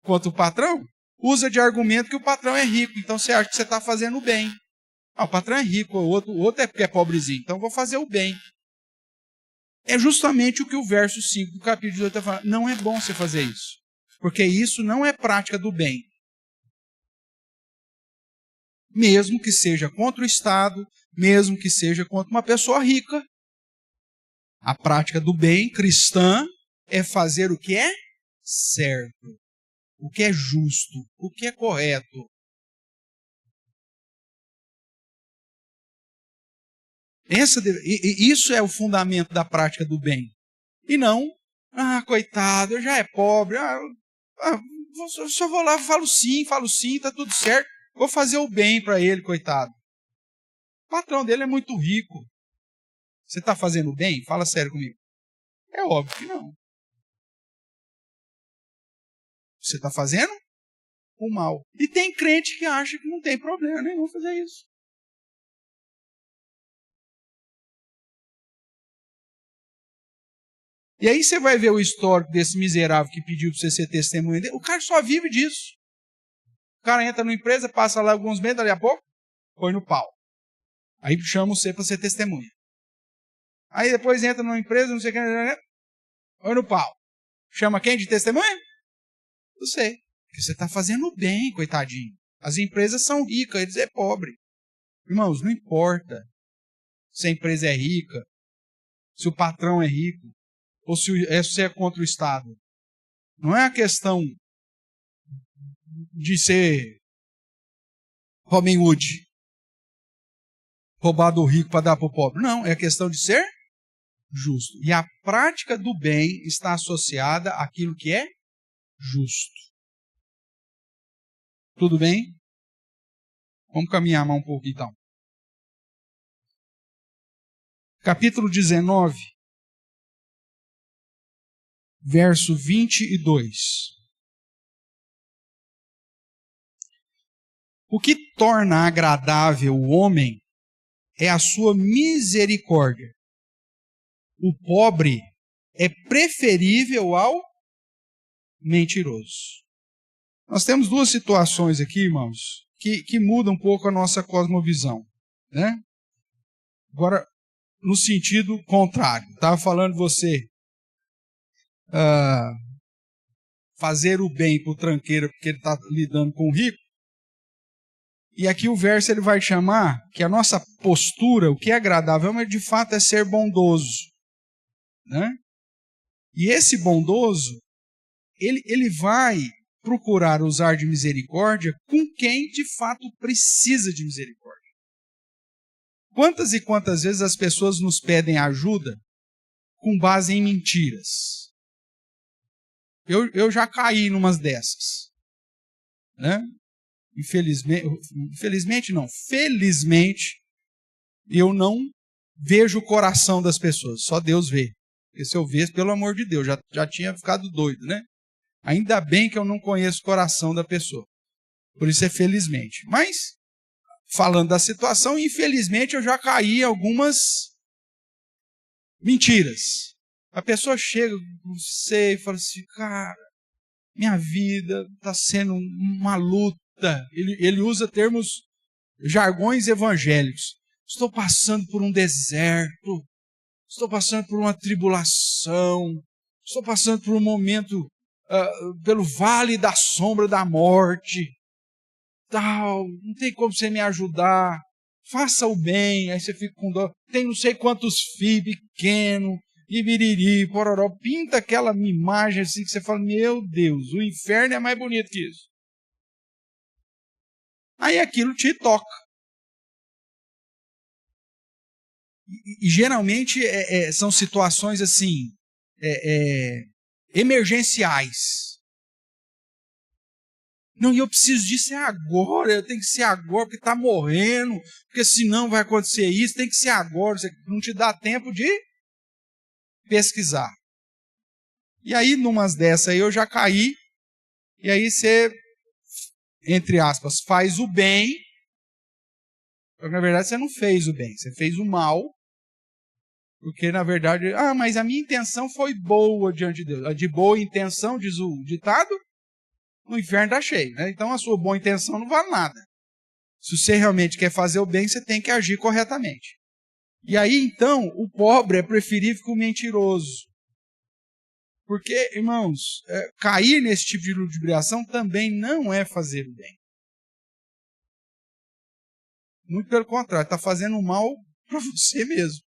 contra o patrão, usa de argumento que o patrão é rico, então você acha que você está fazendo o bem. Ah, o patrão é rico, o outro é porque é pobrezinho, então vou fazer o bem. É justamente o que o verso 5 do capítulo 18 está falando. Não é bom você fazer isso, porque isso não é prática do bem. Mesmo que seja contra o Estado, mesmo que seja contra uma pessoa rica. A prática do bem cristã é fazer o que é certo, o que é justo, o que é correto. Isso é o fundamento da prática do bem. E não, coitado, já é pobre, só vou lá, falo sim, tá tudo certo, vou fazer o bem para ele, coitado. O patrão dele é muito rico. Você está fazendo bem? Fala sério comigo. É óbvio que não. Você está fazendo o mal. E tem crente que acha que não tem problema nenhum fazer isso. E aí você vai ver o histórico desse miserável que pediu para você ser testemunha dele. O cara só vive disso. O cara entra numa empresa, passa lá alguns meses, dali a pouco, põe no pau. Aí chama você para ser testemunha. Aí depois entra numa empresa, não sei o que, põe no pau. Chama quem de testemunha? Você. Porque você está fazendo bem, coitadinho. As empresas são ricas, eles é pobre. Irmãos, não importa se a empresa é rica, se o patrão é rico, ou se você é contra o Estado. Não é a questão de ser Robin Hood, roubar do rico para dar para o pobre. Não, é a questão de ser justo. E a prática do bem está associada àquilo que é justo. Tudo bem? Vamos caminhar mais um pouco então. Capítulo 19, verso 22. O que torna agradável o homem é a sua misericórdia. O pobre é preferível ao mentiroso. Nós temos duas situações aqui, irmãos, que mudam um pouco a nossa cosmovisão, né? Agora, no sentido contrário, estava falando você fazer o bem para o tranqueiro porque ele está lidando com o rico. E aqui o verso ele vai chamar que a nossa postura, o que é agradável, mas de fato é ser bondoso, né? E esse bondoso, ele vai procurar usar de misericórdia com quem de fato precisa de misericórdia. Quantas e quantas vezes as pessoas nos pedem ajuda com base em mentiras? Eu já caí numas dessas, né? Felizmente eu não vejo o coração das pessoas, só Deus vê. Porque se eu visse, pelo amor de Deus, já tinha ficado doido, né? Ainda bem que eu não conheço o coração da pessoa. Por isso é felizmente. Mas, falando da situação, infelizmente eu já caí em algumas mentiras. A pessoa chega com você e fala assim, cara, minha vida está sendo uma luta. Ele usa termos, jargões evangélicos. Estou passando por um deserto. Estou passando por uma tribulação. Estou passando por um momento pelo vale da sombra da morte, tal, não tem como você me ajudar, faça o bem, aí você fica com dó, tem não sei quantos filhos pequenos, e biriri, pororó, pinta aquela imagem assim que você fala, meu Deus, o inferno é mais bonito que isso. Aí aquilo te toca. E geralmente são situações assim, emergenciais. Não, e eu preciso disso agora, eu tenho que ser agora, porque está morrendo, porque senão vai acontecer isso, tem que ser agora, você não te dá tempo de pesquisar. E aí, numas dessas aí, eu já caí, e aí você, entre aspas, faz o bem, porque na verdade você não fez o bem, você fez o mal, porque na verdade, mas a minha intenção foi boa diante de Deus. De boa intenção, diz o ditado, no inferno está cheio, né? Então a sua boa intenção não vale nada. Se você realmente quer fazer o bem, você tem que agir corretamente. E aí, então, o pobre é preferível que o mentiroso. Porque, irmãos, cair nesse tipo de ludibriação também não é fazer o bem. Muito pelo contrário, está fazendo mal para você mesmo.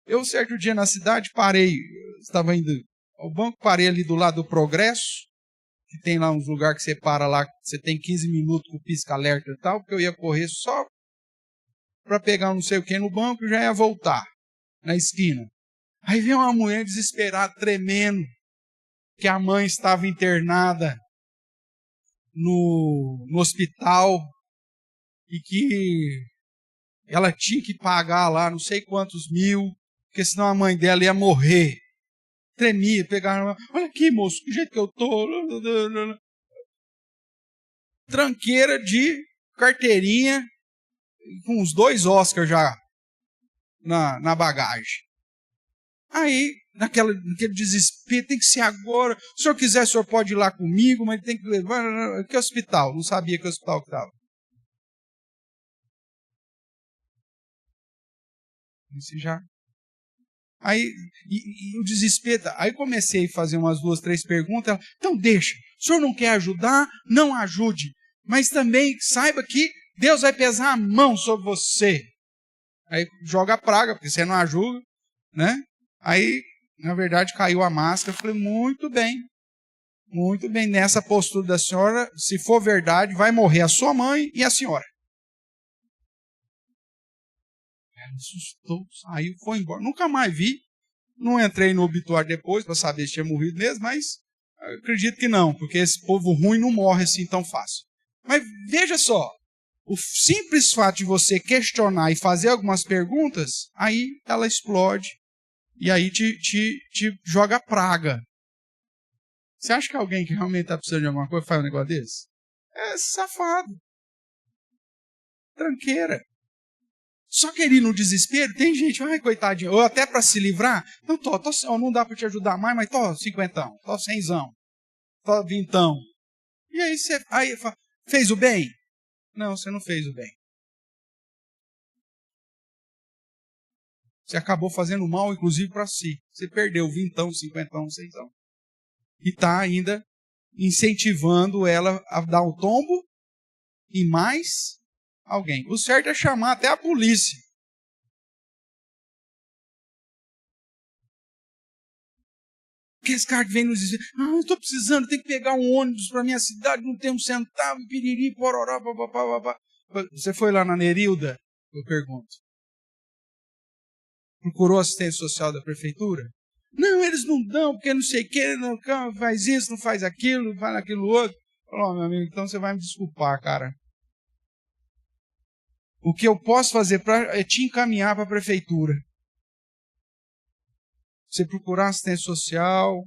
Eu, certo dia na cidade, estava indo ao banco, parei ali do lado do Progresso, que tem lá uns lugares que você para lá, você tem 15 minutos com o pisca-alerta e tal, porque eu ia correr só para pegar não sei o que no banco e já ia voltar na esquina. Aí veio uma mulher desesperada, tremendo, que a mãe estava internada no hospital e que ela tinha que pagar lá não sei quantos mil, porque senão a mãe dela ia morrer. Tremia, pegava, olha aqui, moço, que jeito que eu tô. Tranqueira de carteirinha, com uns 2 Oscars já na bagagem. Aí, naquele desespero, tem que ser agora. Se o senhor quiser, o senhor pode ir lá comigo, mas tem que levar. Que hospital? Não sabia que hospital que estava. Disse já. Aí, e o desespero. Aí comecei a fazer umas 2, 3 perguntas. Ela, então deixa. O senhor não quer ajudar? Não ajude. Mas também saiba que Deus vai pesar a mão sobre você. Aí joga a praga, porque você não ajuda, né? Aí, na verdade, caiu a máscara. Eu falei, muito bem, nessa postura da senhora, se for verdade, vai morrer a sua mãe e a senhora. Ela me assustou, saiu, foi embora. Nunca mais vi. Não entrei no obituário depois para saber se tinha morrido mesmo, mas acredito que não, porque esse povo ruim não morre assim tão fácil. Mas veja só, o simples fato de você questionar e fazer algumas perguntas, aí ela explode. E aí te joga praga. Você acha que alguém que realmente está precisando de alguma coisa faz um negócio desse? É safado. Tranqueira. Só que ali no desespero, tem gente, ai, coitadinho, ou até para se livrar, não, não dá para te ajudar mais, mas tô 50, tô 100, tô 20. E aí você fez o bem? Não, você não fez o bem. Você acabou fazendo mal, inclusive, para si. Você perdeu 20, 50, 100. E está ainda incentivando ela a dar o tombo e mais alguém. O certo é chamar até a polícia. Aqueles caras que vêm nos dizer, eu estou precisando, tenho que pegar um ônibus para minha cidade, não tenho um centavo, piriri, pororó, papapá. Você foi lá na Nerilda? Eu pergunto. Procurou assistência social da prefeitura? Não, eles não dão, porque não sei o que, não faz isso, não faz aquilo, faz aquilo outro. Falou, meu amigo, então você vai me desculpar, cara. O que eu posso fazer é te encaminhar para a prefeitura. Você procurar assistência social,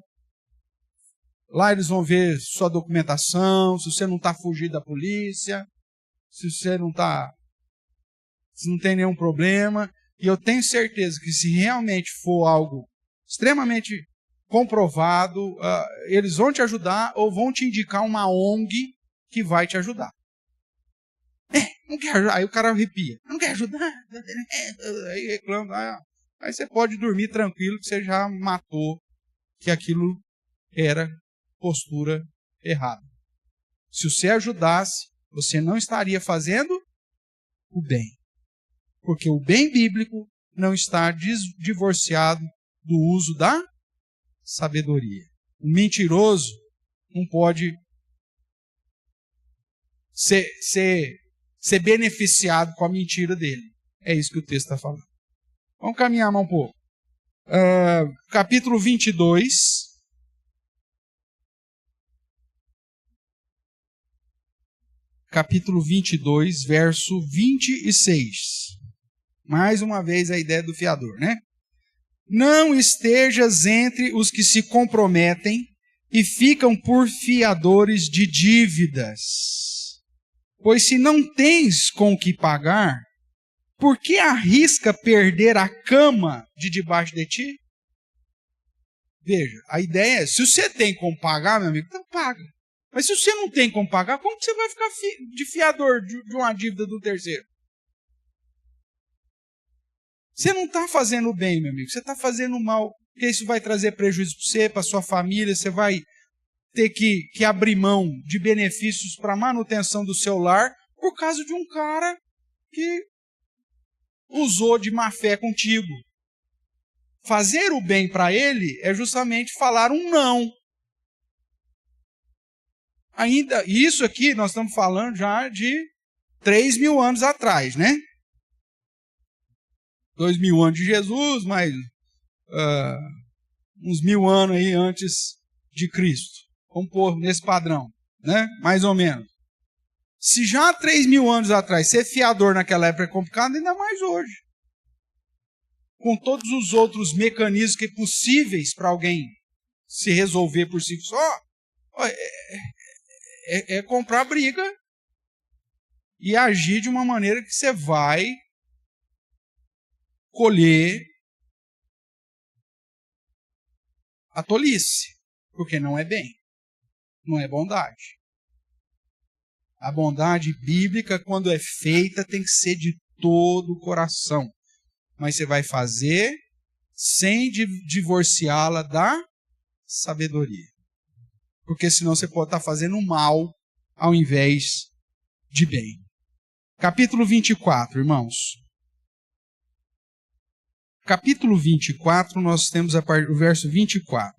lá eles vão ver sua documentação, se você não está fugindo da polícia, se você não está, se não tem nenhum problema. E eu tenho certeza que se realmente for algo extremamente comprovado, eles vão te ajudar ou vão te indicar uma ONG que vai te ajudar. Não quer ajudar. Aí o cara arrepia. Não quer ajudar. Aí reclama. Aí você pode dormir tranquilo que você já matou que aquilo era postura errada. Se você ajudasse, você não estaria fazendo o bem. Porque o bem bíblico não está divorciado do uso da sabedoria. O mentiroso não pode ser beneficiado com a mentira dele. É isso que o texto está falando. Vamos caminhar mais um pouco. Capítulo 22. Capítulo 22, verso 26. Mais uma vez a ideia do fiador, né? Não estejas entre os que se comprometem e ficam por fiadores de dívidas. Pois se não tens com o que pagar, por que arrisca perder a cama de debaixo de ti? Veja, a ideia é, se você tem como pagar, meu amigo, então paga. Mas se você não tem como pagar, como que você vai ficar de fiador de uma dívida do terceiro? Você não está fazendo bem, meu amigo. Você está fazendo mal. Porque isso vai trazer prejuízo para você, para sua família. Você vai ter que abrir mão de benefícios para a manutenção do seu lar por causa de um cara que usou de má fé contigo. Fazer o bem para ele é justamente falar um não. Ainda, isso aqui nós estamos falando já de 3.000 anos atrás, né? 2.000 anos de Jesus, mais uns 1.000 anos aí antes de Cristo. Vamos pôr nesse padrão, né? Mais ou menos. Se já 3.000 anos atrás ser fiador naquela época é complicado, ainda mais hoje. Com todos os outros mecanismos que possíveis para alguém se resolver por si só, é comprar briga e agir de uma maneira que você vai colher a tolice, porque não é bem, não é bondade. A bondade bíblica, quando é feita, tem que ser de todo o coração. Mas você vai fazer sem divorciá-la da sabedoria. Porque senão você pode estar fazendo mal ao invés de bem. Capítulo 24, irmãos. Capítulo 24, nós temos o verso 24.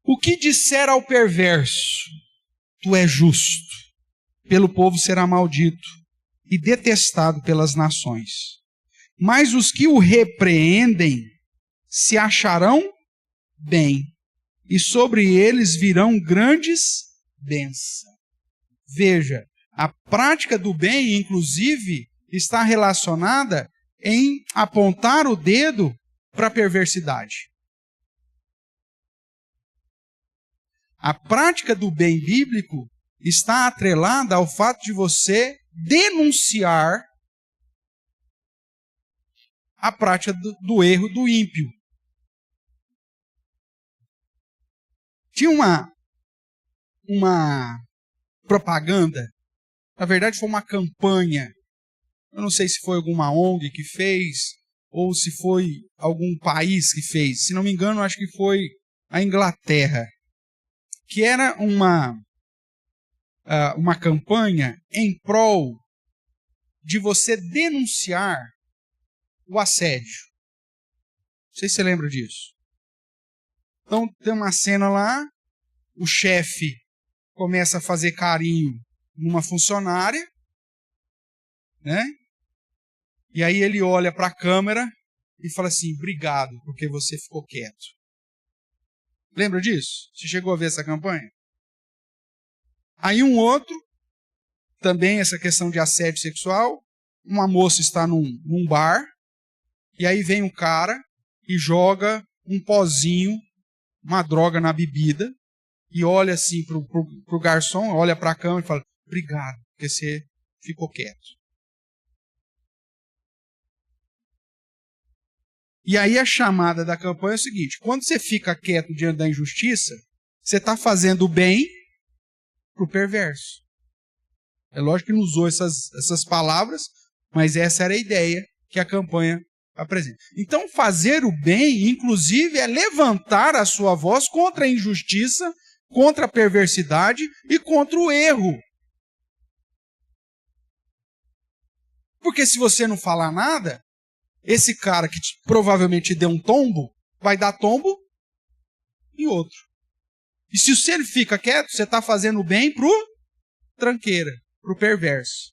O que disser ao perverso, tu és justo, pelo povo será maldito e detestado pelas nações. Mas os que o repreendem se acharão bem, e sobre eles virão grandes bênçãos. Veja, a prática do bem, inclusive, está relacionada em apontar o dedo para a perversidade. A prática do bem bíblico está atrelada ao fato de você denunciar a prática do erro do ímpio. Tinha uma propaganda, na verdade foi uma campanha, eu não sei se foi alguma ONG que fez, ou se foi algum país que fez, se não me engano acho que foi a Inglaterra, que era uma campanha em prol de você denunciar o assédio. Não sei se você lembra disso. Então tem uma cena lá, o chefe começa a fazer carinho numa funcionária, né? E aí ele olha para a câmera e fala assim, obrigado, porque você ficou quieto. Lembra disso? Você chegou a ver essa campanha? Aí um outro, também essa questão de assédio sexual, uma moça está num bar, e aí vem um cara e joga um pozinho, uma droga na bebida, e olha assim pro garçom, olha para a câmera e fala, obrigado, porque você ficou quieto. E aí a chamada da campanha é o seguinte, quando você fica quieto diante da injustiça, você está fazendo o bem para o perverso. É lógico que não usou essas palavras, mas essa era a ideia que a campanha apresenta. Então, fazer o bem, inclusive, é levantar a sua voz contra a injustiça, contra a perversidade e contra o erro. Porque se você não falar nada, esse cara que provavelmente te deu um tombo, vai dar tombo em outro. E se você fica quieto, você está fazendo o bem para o tranqueira, para o perverso.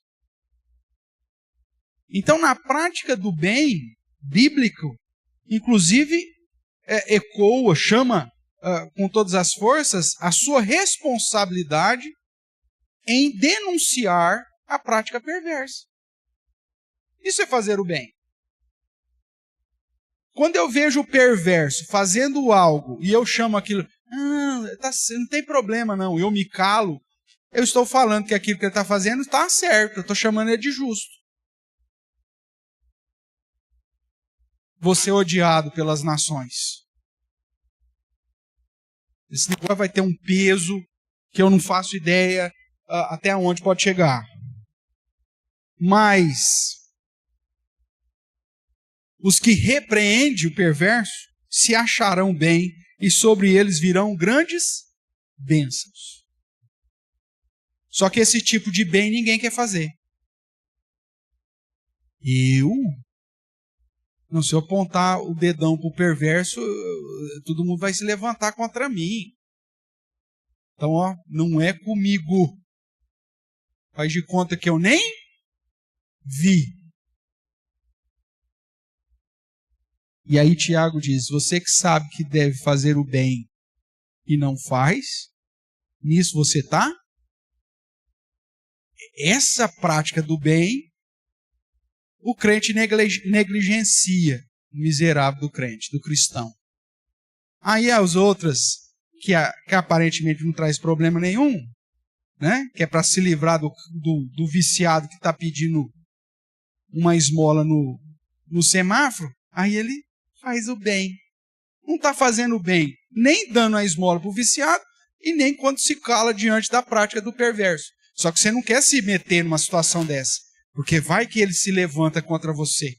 Então, na prática do bem bíblico, inclusive, ecoa, chama com todas as forças a sua responsabilidade em denunciar a prática perversa. Isso é fazer o bem. Quando eu vejo o perverso fazendo algo e eu chamo aquilo, não tem problema não, eu me calo, eu estou falando que aquilo que ele está fazendo está certo, eu estou chamando ele de justo. Você odiado pelas nações. Esse negócio vai ter um peso que eu não faço ideia até onde pode chegar. Mas os que repreendem o perverso se acharão bem e sobre eles virão grandes bênçãos. Só que esse tipo de bem ninguém quer fazer. Não, se eu apontar o dedão para o perverso, todo mundo vai se levantar contra mim. Então, não é comigo. Faz de conta que eu nem vi. E aí Tiago diz, você que sabe que deve fazer o bem e não faz, nisso você está? Essa prática do bem, o crente negligencia, o miserável do crente, do cristão. Aí as outras, que aparentemente não traz problema nenhum, né? Que é para se livrar do viciado que está pedindo uma esmola no semáforo, aí ele faz o bem. Não está fazendo o bem, nem dando a esmola para o viciado, e nem quando se cala diante da prática do perverso. Só que você não quer se meter numa situação dessa, porque vai que ele se levanta contra você.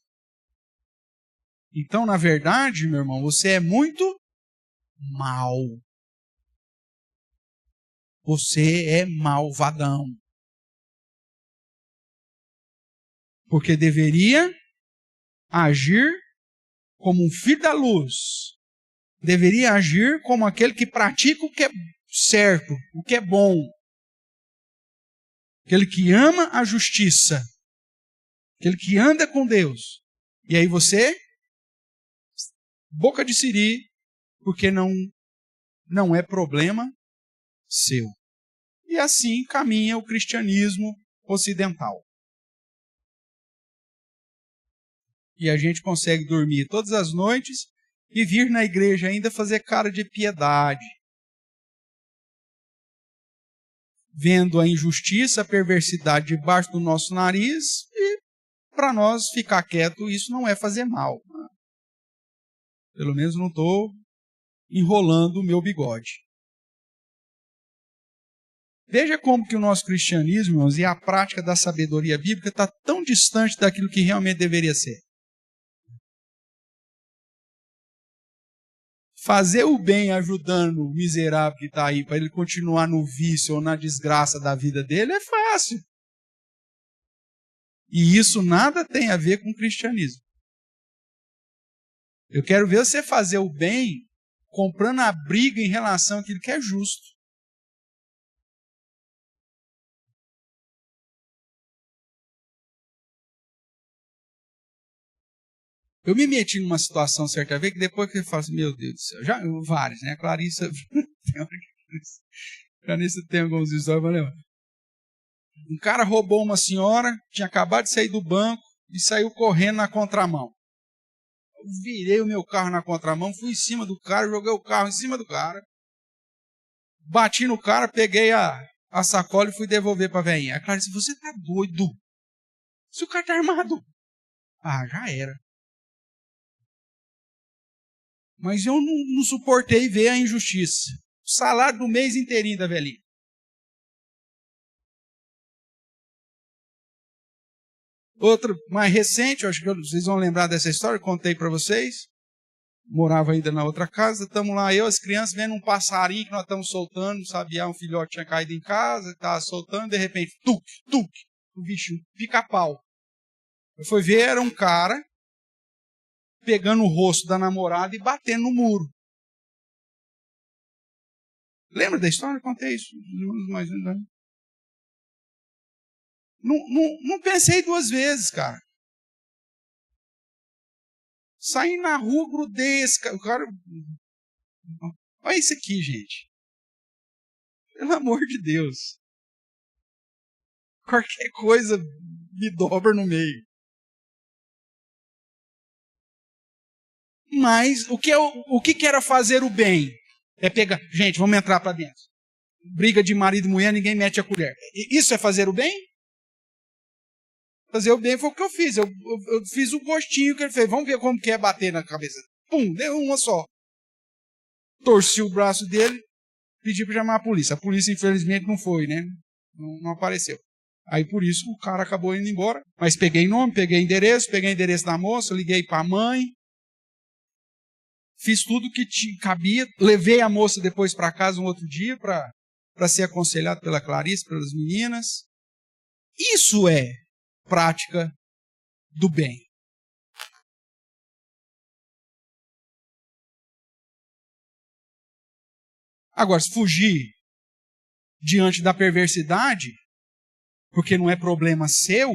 Então, na verdade, meu irmão, você é muito mal. Você é malvadão. Porque deveria agir como um filho da luz. Deveria agir como aquele que pratica o que é certo, o que é bom. Aquele que ama a justiça. Aquele que anda com Deus. E aí você, boca de siri, porque não é problema seu. E assim caminha o cristianismo ocidental. E a gente consegue dormir todas as noites e vir na igreja ainda fazer cara de piedade. Vendo a injustiça, a perversidade debaixo do nosso nariz e para nós ficar quieto, isso não é fazer mal. Pelo menos não estou enrolando o meu bigode. Veja como que o nosso cristianismo, irmãos, e a prática da sabedoria bíblica está tão distante daquilo que realmente deveria ser. Fazer o bem ajudando o miserável que está aí para ele continuar no vício ou na desgraça da vida dele é fácil. E isso nada tem a ver com o cristianismo. Eu quero ver você fazer o bem comprando a briga em relação àquilo que é justo. Eu me meti numa situação certa vez que depois que eu falo assim, meu Deus do céu, várias, né? A Clarissa, tem alguns histórias, mas lembra? Um cara roubou uma senhora, tinha acabado de sair do banco e saiu correndo na contramão. Eu virei o meu carro na contramão, fui em cima do cara, joguei o carro em cima do cara, bati no cara, peguei a sacola e fui devolver para a velhinha. A Clarissa, você tá doido? Se o cara tá armado. Já era. Mas eu não suportei ver a injustiça. O salário do mês inteirinho da velhinha. Outro mais recente, acho que vocês vão lembrar dessa história, contei para vocês. Morava ainda na outra casa, estamos lá, eu, as crianças, vendo um passarinho que nós estamos soltando, sabia? Um filhote tinha caído em casa, estava soltando, de repente, o bicho, pica-pau. Eu fui ver, era um cara pegando o rosto da namorada e batendo no muro. Lembra da história? Eu contei isso. Não pensei duas vezes, cara. Saí na rua, grudei esse cara. O cara... Olha isso aqui, gente. Pelo amor de Deus. Qualquer coisa me dobra no meio. Mas o que era fazer o bem? É pegar... Gente, vamos entrar para dentro. Briga de marido e mulher, ninguém mete a colher. Isso é fazer o bem? Fazer o bem foi o que eu fiz. Eu fiz o gostinho que ele fez. Vamos ver como que é bater na cabeça. Pum, deu uma só. Torci o braço dele, pedi para chamar a polícia. A polícia, infelizmente, não foi, né? Não apareceu. Aí, por isso, o cara acabou indo embora. Mas peguei nome, peguei endereço da moça, liguei para a mãe. Fiz tudo que cabia. Levei a moça depois para casa um outro dia para ser aconselhado pela Clarice, pelas meninas. Isso é prática do bem. Agora, se fugir diante da perversidade, porque não é problema seu,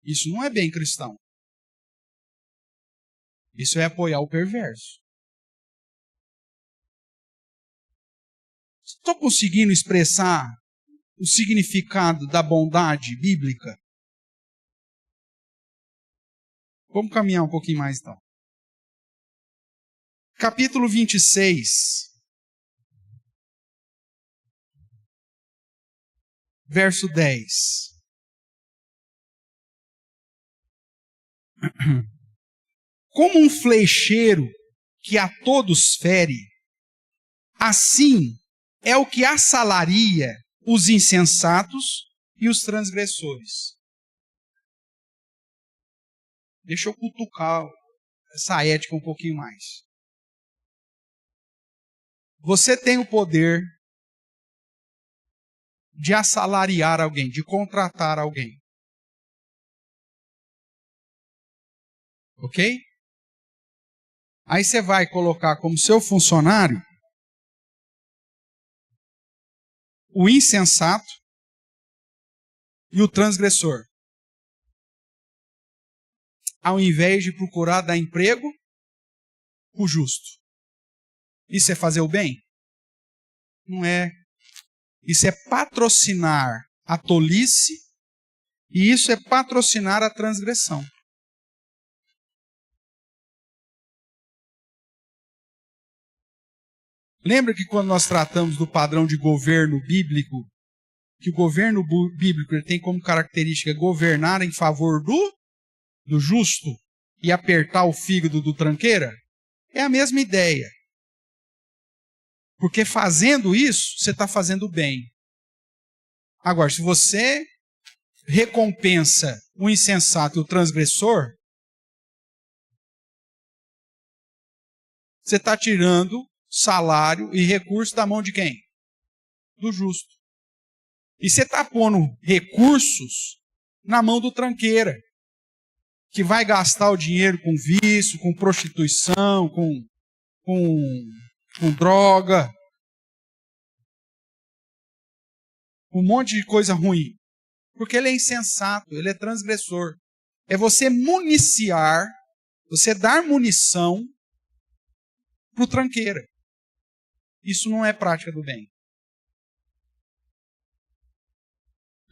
isso não é bem cristão. Isso é apoiar o perverso. Estou conseguindo expressar o significado da bondade bíblica? Vamos caminhar um pouquinho mais então. Capítulo 26, verso 10. Como um flecheiro que a todos fere, assim é o que assalaria os insensatos e os transgressores. Deixa eu cutucar essa ética um pouquinho mais. Você tem o poder de assalariar alguém, de contratar alguém. Ok? Aí você vai colocar como seu funcionário o insensato e o transgressor. Ao invés de procurar dar emprego o justo. Isso é fazer o bem? Não é. Isso é patrocinar a tolice e isso é patrocinar a transgressão. Lembra que quando nós tratamos do padrão de governo bíblico, que o governo bíblico ele tem como característica governar em favor do justo e apertar o fígado do tranqueira? É a mesma ideia. Porque fazendo isso, você está fazendo bem. Agora, se você recompensa o insensato e o transgressor, você está tirando salário e recurso da mão de quem? Do justo. E você está pondo recursos na mão do tranqueira, que vai gastar o dinheiro com vício, com prostituição, com droga, um monte de coisa ruim. Porque ele é insensato, ele é transgressor. É você municiar, você dar munição para o tranqueira. Isso não é prática do bem.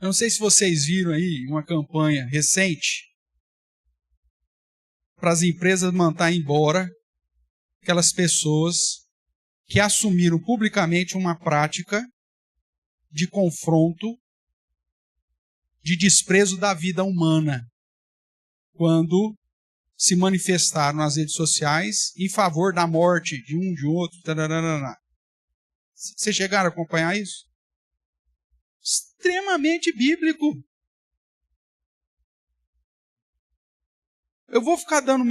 Eu não sei se vocês viram aí uma campanha recente para as empresas mandar embora aquelas pessoas que assumiram publicamente uma prática de confronto, de desprezo da vida humana, quando se manifestaram nas redes sociais em favor da morte de um, de outro. Tararana. Vocês chegaram a acompanhar isso? Extremamente bíblico. Eu vou ficar dando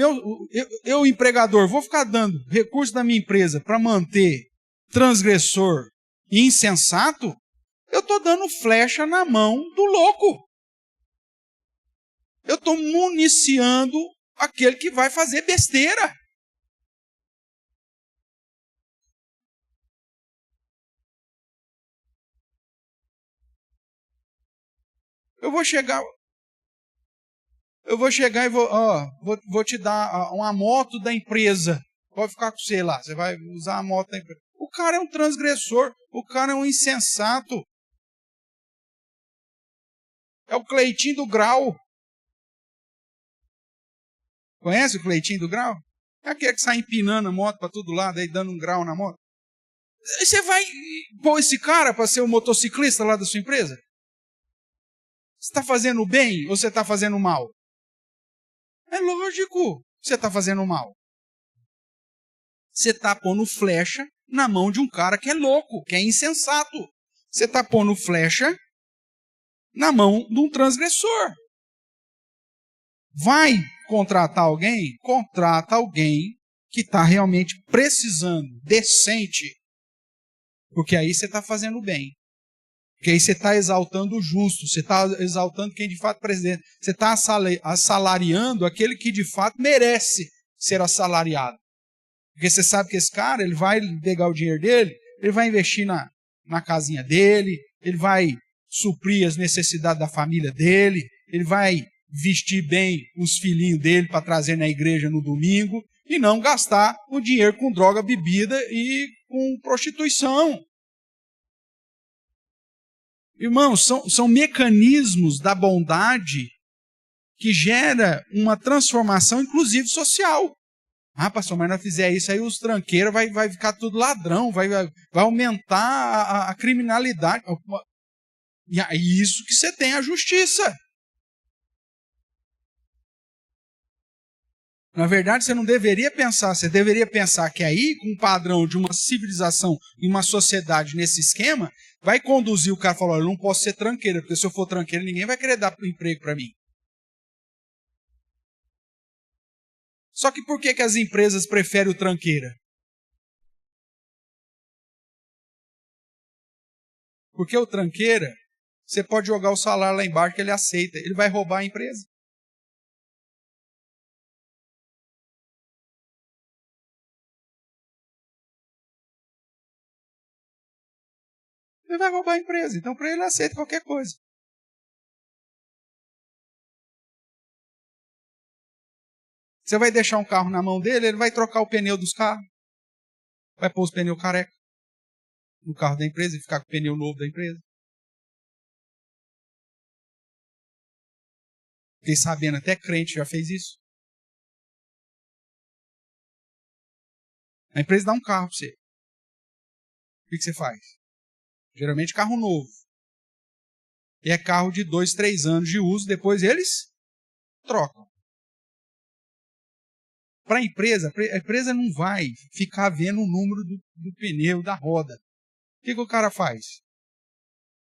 eu empregador, vou ficar dando recurso da minha empresa para manter transgressor e insensato? Eu estou dando flecha na mão do louco. Eu estou municiando aquele que vai fazer besteira. Eu vou chegar e vou te dar uma moto da empresa. Pode ficar com você lá, você vai usar a moto da empresa. O cara é um transgressor, o cara é um insensato. É o Cleitinho do Grau. Conhece o Cleitinho do Grau? É aquele que sai empinando a moto para todo lado, aí dando um grau na moto. Você vai pôr esse cara para ser o motociclista lá da sua empresa? Você está fazendo bem ou você está fazendo mal? É lógico que você está fazendo mal. Você está pondo flecha na mão de um cara que é louco, que é insensato. Você está pondo flecha na mão de um transgressor. Vai contratar alguém? Contrata alguém que está realmente precisando, decente. Porque aí você está fazendo bem. Porque aí você está exaltando o justo, você está exaltando quem de fato é presidente. Você está assalariando aquele que de fato merece ser assalariado. Porque você sabe que esse cara, ele vai pegar o dinheiro dele, ele vai investir na casinha dele, ele vai suprir as necessidades da família dele, ele vai vestir bem os filhinhos dele para trazer na igreja no domingo e não gastar o dinheiro com droga, bebida e com prostituição. Irmãos, são mecanismos da bondade que gera uma transformação, inclusive social. Ah, pastor, mas nós fizer isso aí, os tranqueiros vai ficar tudo ladrão, vai aumentar a criminalidade. E é isso que você tem a justiça. Na verdade, você não deveria pensar, você deveria pensar que aí, com o padrão de uma civilização e uma sociedade nesse esquema, vai conduzir o cara a falar, olha, eu não posso ser tranqueira, porque se eu for tranqueira, ninguém vai querer dar emprego para mim. Só que por que as empresas preferem o tranqueira? Porque o tranqueira, você pode jogar o salário lá embaixo que ele aceita, ele vai roubar a empresa. Ele vai roubar a empresa, então para ele aceita qualquer coisa. Você vai deixar um carro na mão dele, ele vai trocar o pneu dos carros, vai pôr os pneus careca no carro da empresa e ficar com o pneu novo da empresa. Fiquei sabendo, até crente já fez isso. A empresa dá um carro para você. O que você faz? Geralmente carro novo. E é carro de 2, 3 anos de uso, depois eles trocam. Para a empresa não vai ficar vendo o número do pneu, da roda. O que o cara faz?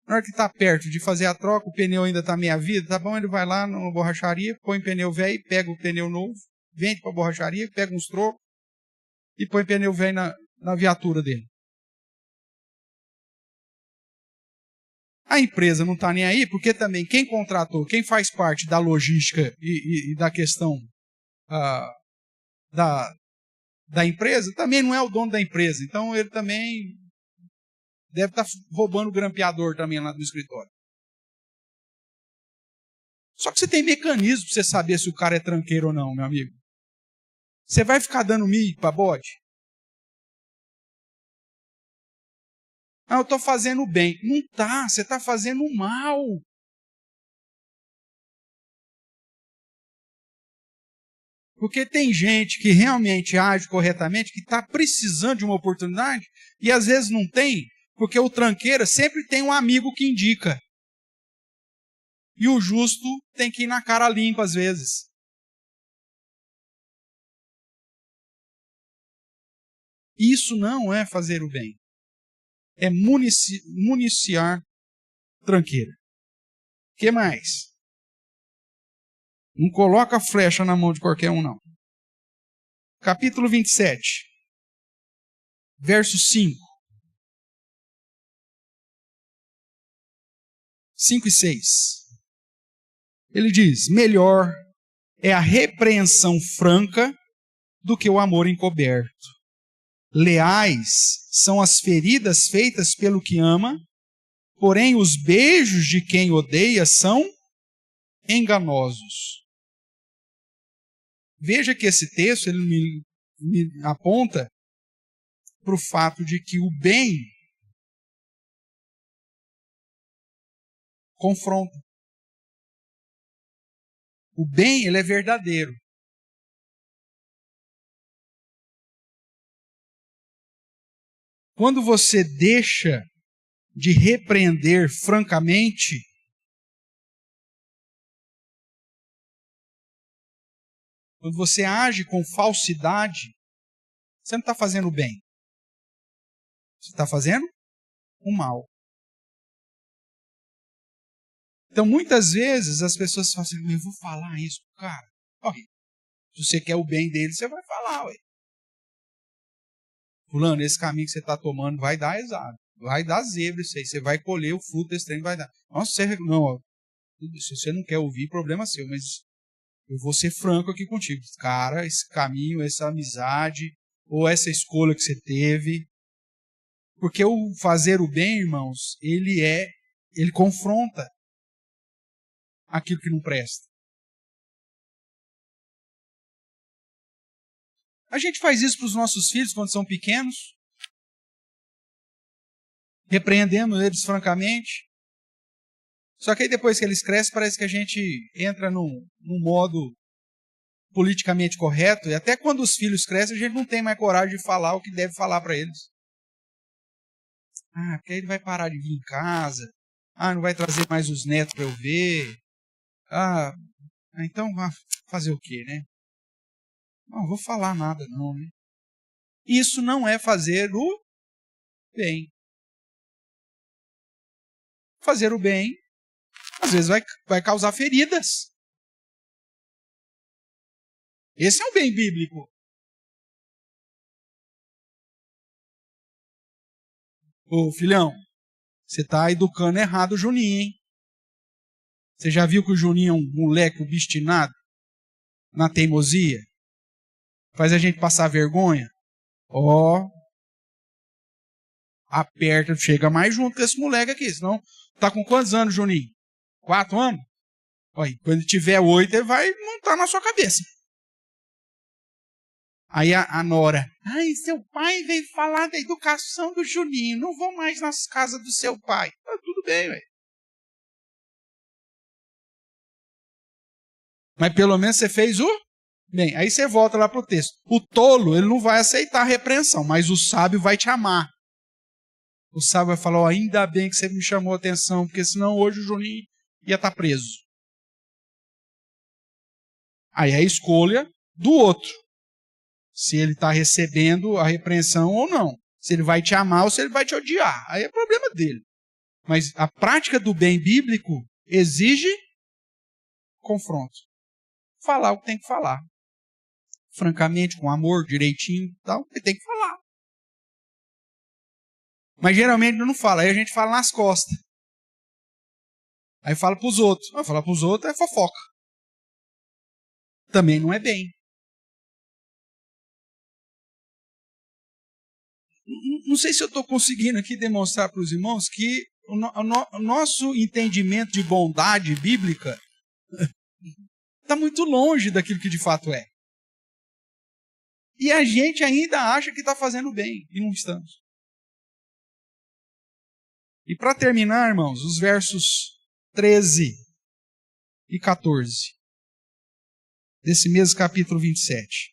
Na hora que está perto de fazer a troca, o pneu ainda está meia vida, tá bom? Ele vai lá na borracharia, põe pneu velho, pega o pneu novo, vende para a borracharia, pega uns trocos e põe pneu velho na viatura dele. A empresa não está nem aí, porque também quem contratou, quem faz parte da logística e da questão da empresa, também não é o dono da empresa. Então ele também deve estar roubando o grampeador também lá do escritório. Só que você tem mecanismo para você saber se o cara é tranqueiro ou não, meu amigo. Você vai ficar dando milho para bode? Ah, eu estou fazendo bem. Não está, você está fazendo mal. Porque tem gente que realmente age corretamente, que está precisando de uma oportunidade, e às vezes não tem, porque o tranqueira sempre tem um amigo que indica. E o justo tem que ir na cara limpa às vezes. Isso não é fazer o bem. É municiar tranqueira. O que mais? Não coloca flecha na mão de qualquer um, não. Capítulo 27, verso 5. 5 e 6. Ele diz, melhor é a repreensão franca do que o amor encoberto. Leais são as feridas feitas pelo que ama, porém os beijos de quem odeia são enganosos. Veja que esse texto ele me aponta para o fato de que o bem confronta. O bem ele é verdadeiro. Quando você deixa de repreender francamente, quando você age com falsidade, você não está fazendo bem. Você está fazendo o mal. Então, muitas vezes, as pessoas falam assim, eu vou falar isso pro cara. Olha, se você quer o bem dele, você vai falar, ué. Fulano, esse caminho que você está tomando vai dar exato. Vai dar zebra isso aí. Você vai colher o fruto desse trem, vai dar. Nossa, não, ó, se você não quer ouvir, problema seu, mas eu vou ser franco aqui contigo. Cara, esse caminho, essa amizade, ou essa escolha que você teve. Porque o fazer o bem, irmãos, ele confronta aquilo que não presta. A gente faz isso para os nossos filhos quando são pequenos. Repreendemos eles francamente. Só que aí depois que eles crescem, parece que a gente entra num modo politicamente correto. E até quando os filhos crescem, a gente não tem mais coragem de falar o que deve falar para eles. Ah, porque aí ele vai parar de vir em casa. Ah, não vai trazer mais os netos para eu ver. Ah, então fazer o quê, né? Não vou falar nada não, né? Isso não é fazer o bem. Fazer o bem, às vezes vai causar feridas. Esse é o bem bíblico. Ô, filhão, você está educando errado o Juninho, hein? Você já viu que o Juninho é um moleque obstinado na teimosia? Faz a gente passar vergonha? Ó, aperta, chega mais junto com esse moleque aqui, senão tá com quantos anos, Juninho? 4 anos? Olha, quando ele tiver 8, ele vai montar na sua cabeça. Aí a nora, ai, seu pai veio falar da educação do Juninho, não vou mais nas casas do seu pai. Ah, tudo bem, velho. Mas pelo menos você fez o bem. Aí você volta lá pro texto. O tolo, ele não vai aceitar a repreensão, mas o sábio vai te amar. O sábio vai falar, oh, ainda bem que você me chamou a atenção, porque senão hoje o Juninho ia estar preso. Aí é a escolha do outro. Se ele está recebendo a repreensão ou não. Se ele vai te amar ou se ele vai te odiar. Aí é problema dele. Mas a prática do bem bíblico exige confronto. Falar o que tem que falar. Francamente, com amor, direitinho, tal, ele tem que falar. Mas geralmente não fala, aí a gente fala nas costas. Aí fala para os outros. Falar para os outros é fofoca. Também não é bem. Não sei se eu estou conseguindo aqui demonstrar para os irmãos que o nosso entendimento de bondade bíblica está muito longe daquilo que de fato é. E a gente ainda acha que está fazendo bem, e não estamos. E para terminar, irmãos, os versos 13 e 14 desse mesmo capítulo 27.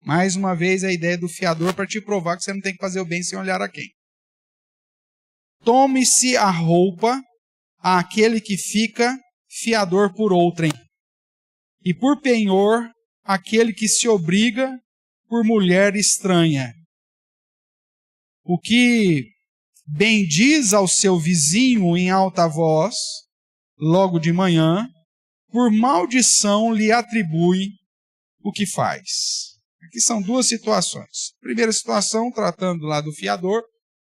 Mais uma vez a ideia do fiador para te provar que você não tem que fazer o bem sem olhar a quem. Tome-se a roupa àquele que fica fiador por outrem, e por penhor aquele que se obriga por mulher estranha. O que bendiz ao seu vizinho em alta voz, logo de manhã, por maldição lhe atribui o que faz. Aqui são duas situações. Primeira situação, tratando lá do fiador.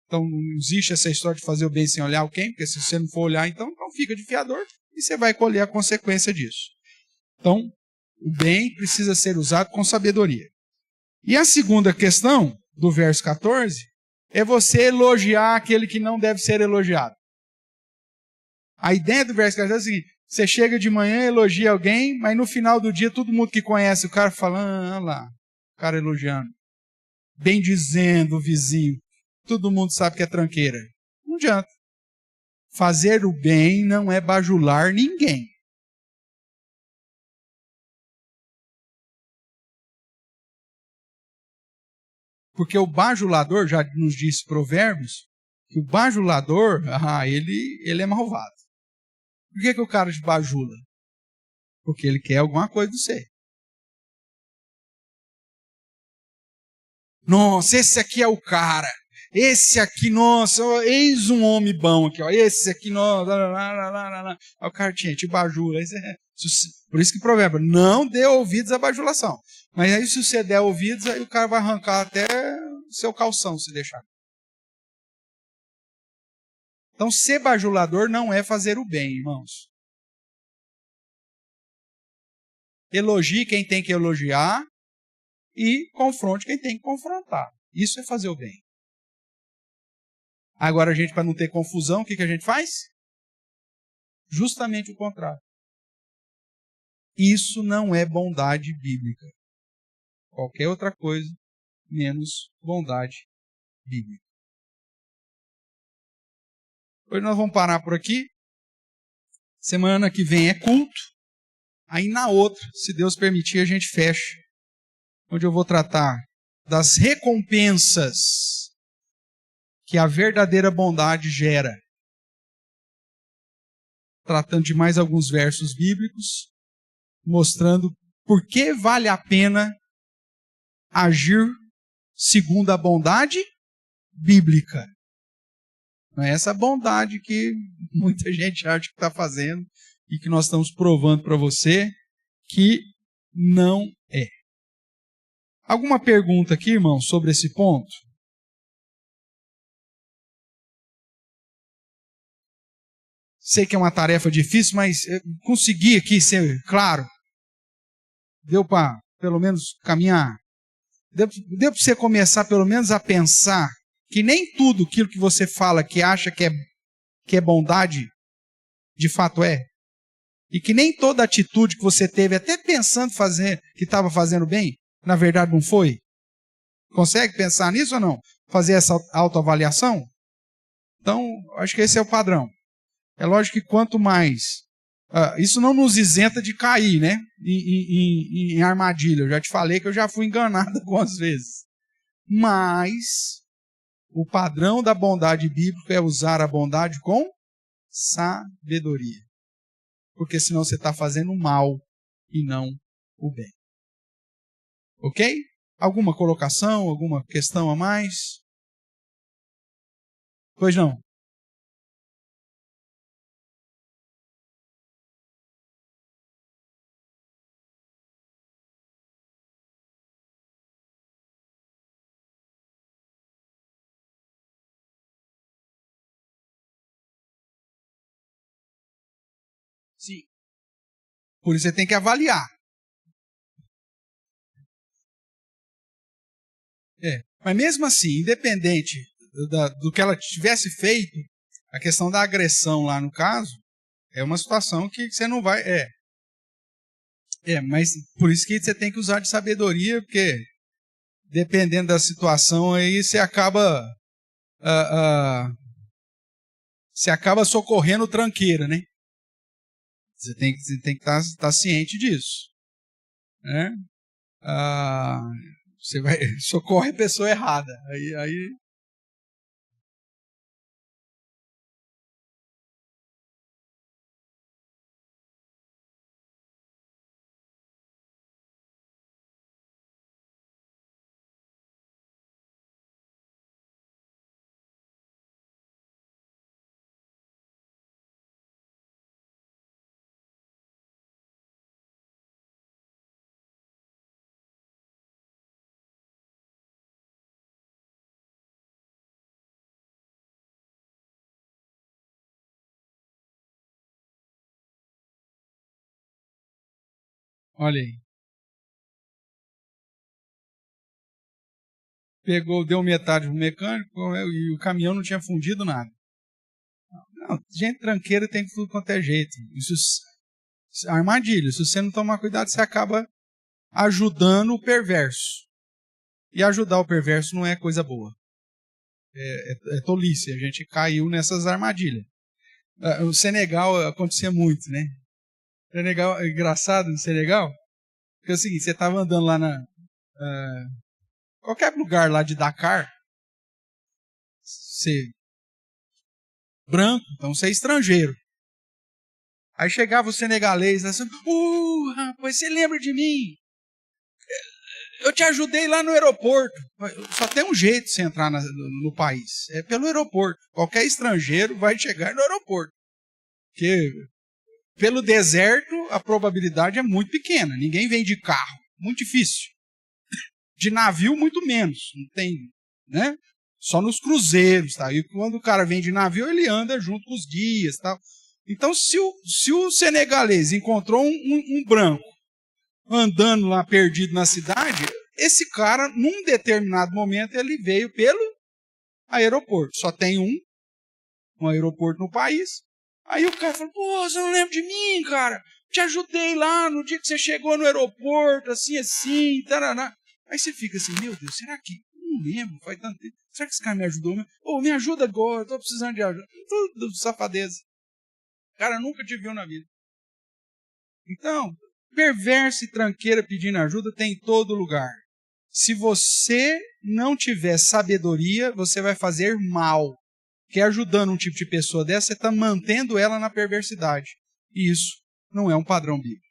Então não existe essa história de fazer o bem sem olhar o quem, porque se você não for olhar, então fica de fiador e você vai colher a consequência disso. Então, o bem precisa ser usado com sabedoria. E a segunda questão, do verso 14, é você elogiar aquele que não deve ser elogiado. A ideia do verso 14 é o seguinte, você chega de manhã, elogia alguém, mas no final do dia todo mundo que conhece o cara fala, olha lá, o cara elogiando, bem dizendo o vizinho, todo mundo sabe que é tranqueira. Não adianta. Fazer o bem não é bajular ninguém. Porque o bajulador, já nos disse Provérbios, que o bajulador, ele é malvado. Por que o cara te bajula? Porque ele quer alguma coisa de você. Nossa, esse aqui é o cara. esse aqui, nossa, eis um homem bom aqui, ó, esse aqui, nossa, o cara te bajula. Por isso que provérbio, não dê ouvidos à bajulação. Mas aí se você der ouvidos, aí o cara vai arrancar até seu calção, se deixar. Então, ser bajulador não é fazer o bem, irmãos. Elogie quem tem que elogiar e confronte quem tem que confrontar. Isso é fazer o bem. Agora, a gente, para não ter confusão, o que a gente faz? Justamente o contrário. Isso não é bondade bíblica. Qualquer outra coisa, menos bondade bíblica. Hoje nós vamos parar por aqui. Semana que vem é culto. Aí na outra, se Deus permitir, a gente fecha. Onde eu vou tratar das recompensas que a verdadeira bondade gera. Tratando de mais alguns versos bíblicos, mostrando por que vale a pena agir segundo a bondade bíblica. Não é essa bondade que muita gente acha que está fazendo e que nós estamos provando para você que não é. Alguma pergunta aqui, irmão, sobre esse ponto? Sei que é uma tarefa difícil, mas eu consegui aqui ser claro. Deu para, pelo menos, caminhar. Deu para você começar, pelo menos, a pensar que nem tudo aquilo que você fala, que acha que é bondade, de fato é. E que nem toda atitude que você teve, até pensando fazer, que estava fazendo bem, na verdade não foi. Consegue pensar nisso ou não? Fazer essa autoavaliação? Então, acho que esse é o padrão. É lógico que quanto mais... isso não nos isenta de cair, né? Em armadilha. Eu já te falei que eu já fui enganado algumas vezes. Mas o padrão da bondade bíblica é usar a bondade com sabedoria. Porque senão você está fazendo o mal e não o bem. Ok? Alguma colocação, alguma questão a mais? Pois não. Sim. Por isso você tem que avaliar. Mas mesmo assim, independente do que ela tivesse feito, a questão da agressão lá no caso, é uma situação que você não vai... mas por isso que você tem que usar de sabedoria, porque dependendo da situação aí, você acaba socorrendo o tranqueira, né? Você tem que estar ciente disso. Né? Você vai socorre a pessoa errada. Aí... Olha aí. Deu metade pro mecânico e o caminhão não tinha fundido nada. Não, gente tranqueira tem tudo quanto é jeito. Isso é armadilha. Se você não tomar cuidado, você acaba ajudando o perverso. E ajudar o perverso não é coisa boa. É tolice. A gente caiu nessas armadilhas. No Senegal acontecia muito, né? Senegal, engraçado no Senegal, porque é o seguinte, você estava andando lá qualquer lugar lá de Dakar, você branco, então você é estrangeiro. Aí chegava o senegalês assim, rapaz, você lembra de mim? Eu te ajudei lá no aeroporto. Só tem um jeito de você entrar no país. É pelo aeroporto. Qualquer estrangeiro vai chegar no aeroporto. Porque pelo deserto a probabilidade é muito pequena. Ninguém vem de carro. Muito difícil. De navio, muito menos. Não tem, né? Só nos cruzeiros. Tá? E quando o cara vem de navio, ele anda junto com os guias. Tá? Então, se o senegalês encontrou um branco andando lá perdido na cidade, esse cara, num determinado momento, ele veio pelo aeroporto. Só tem um aeroporto no país. Aí o cara falou, pô, você não lembra de mim, cara? Te ajudei lá no dia que você chegou no aeroporto, assim, taraná. Aí você fica assim, meu Deus, será que... Não lembro, faz tanto tempo. Será que esse cara me ajudou? Ô, me ajuda agora, tô precisando de ajuda. Tudo safadeza. O cara nunca te viu na vida. Então, perverso e tranqueira pedindo ajuda tem em todo lugar. Se você não tiver sabedoria, você vai fazer mal. Porque ajudando um tipo de pessoa dessa, você está mantendo ela na perversidade. E isso não é um padrão bíblico.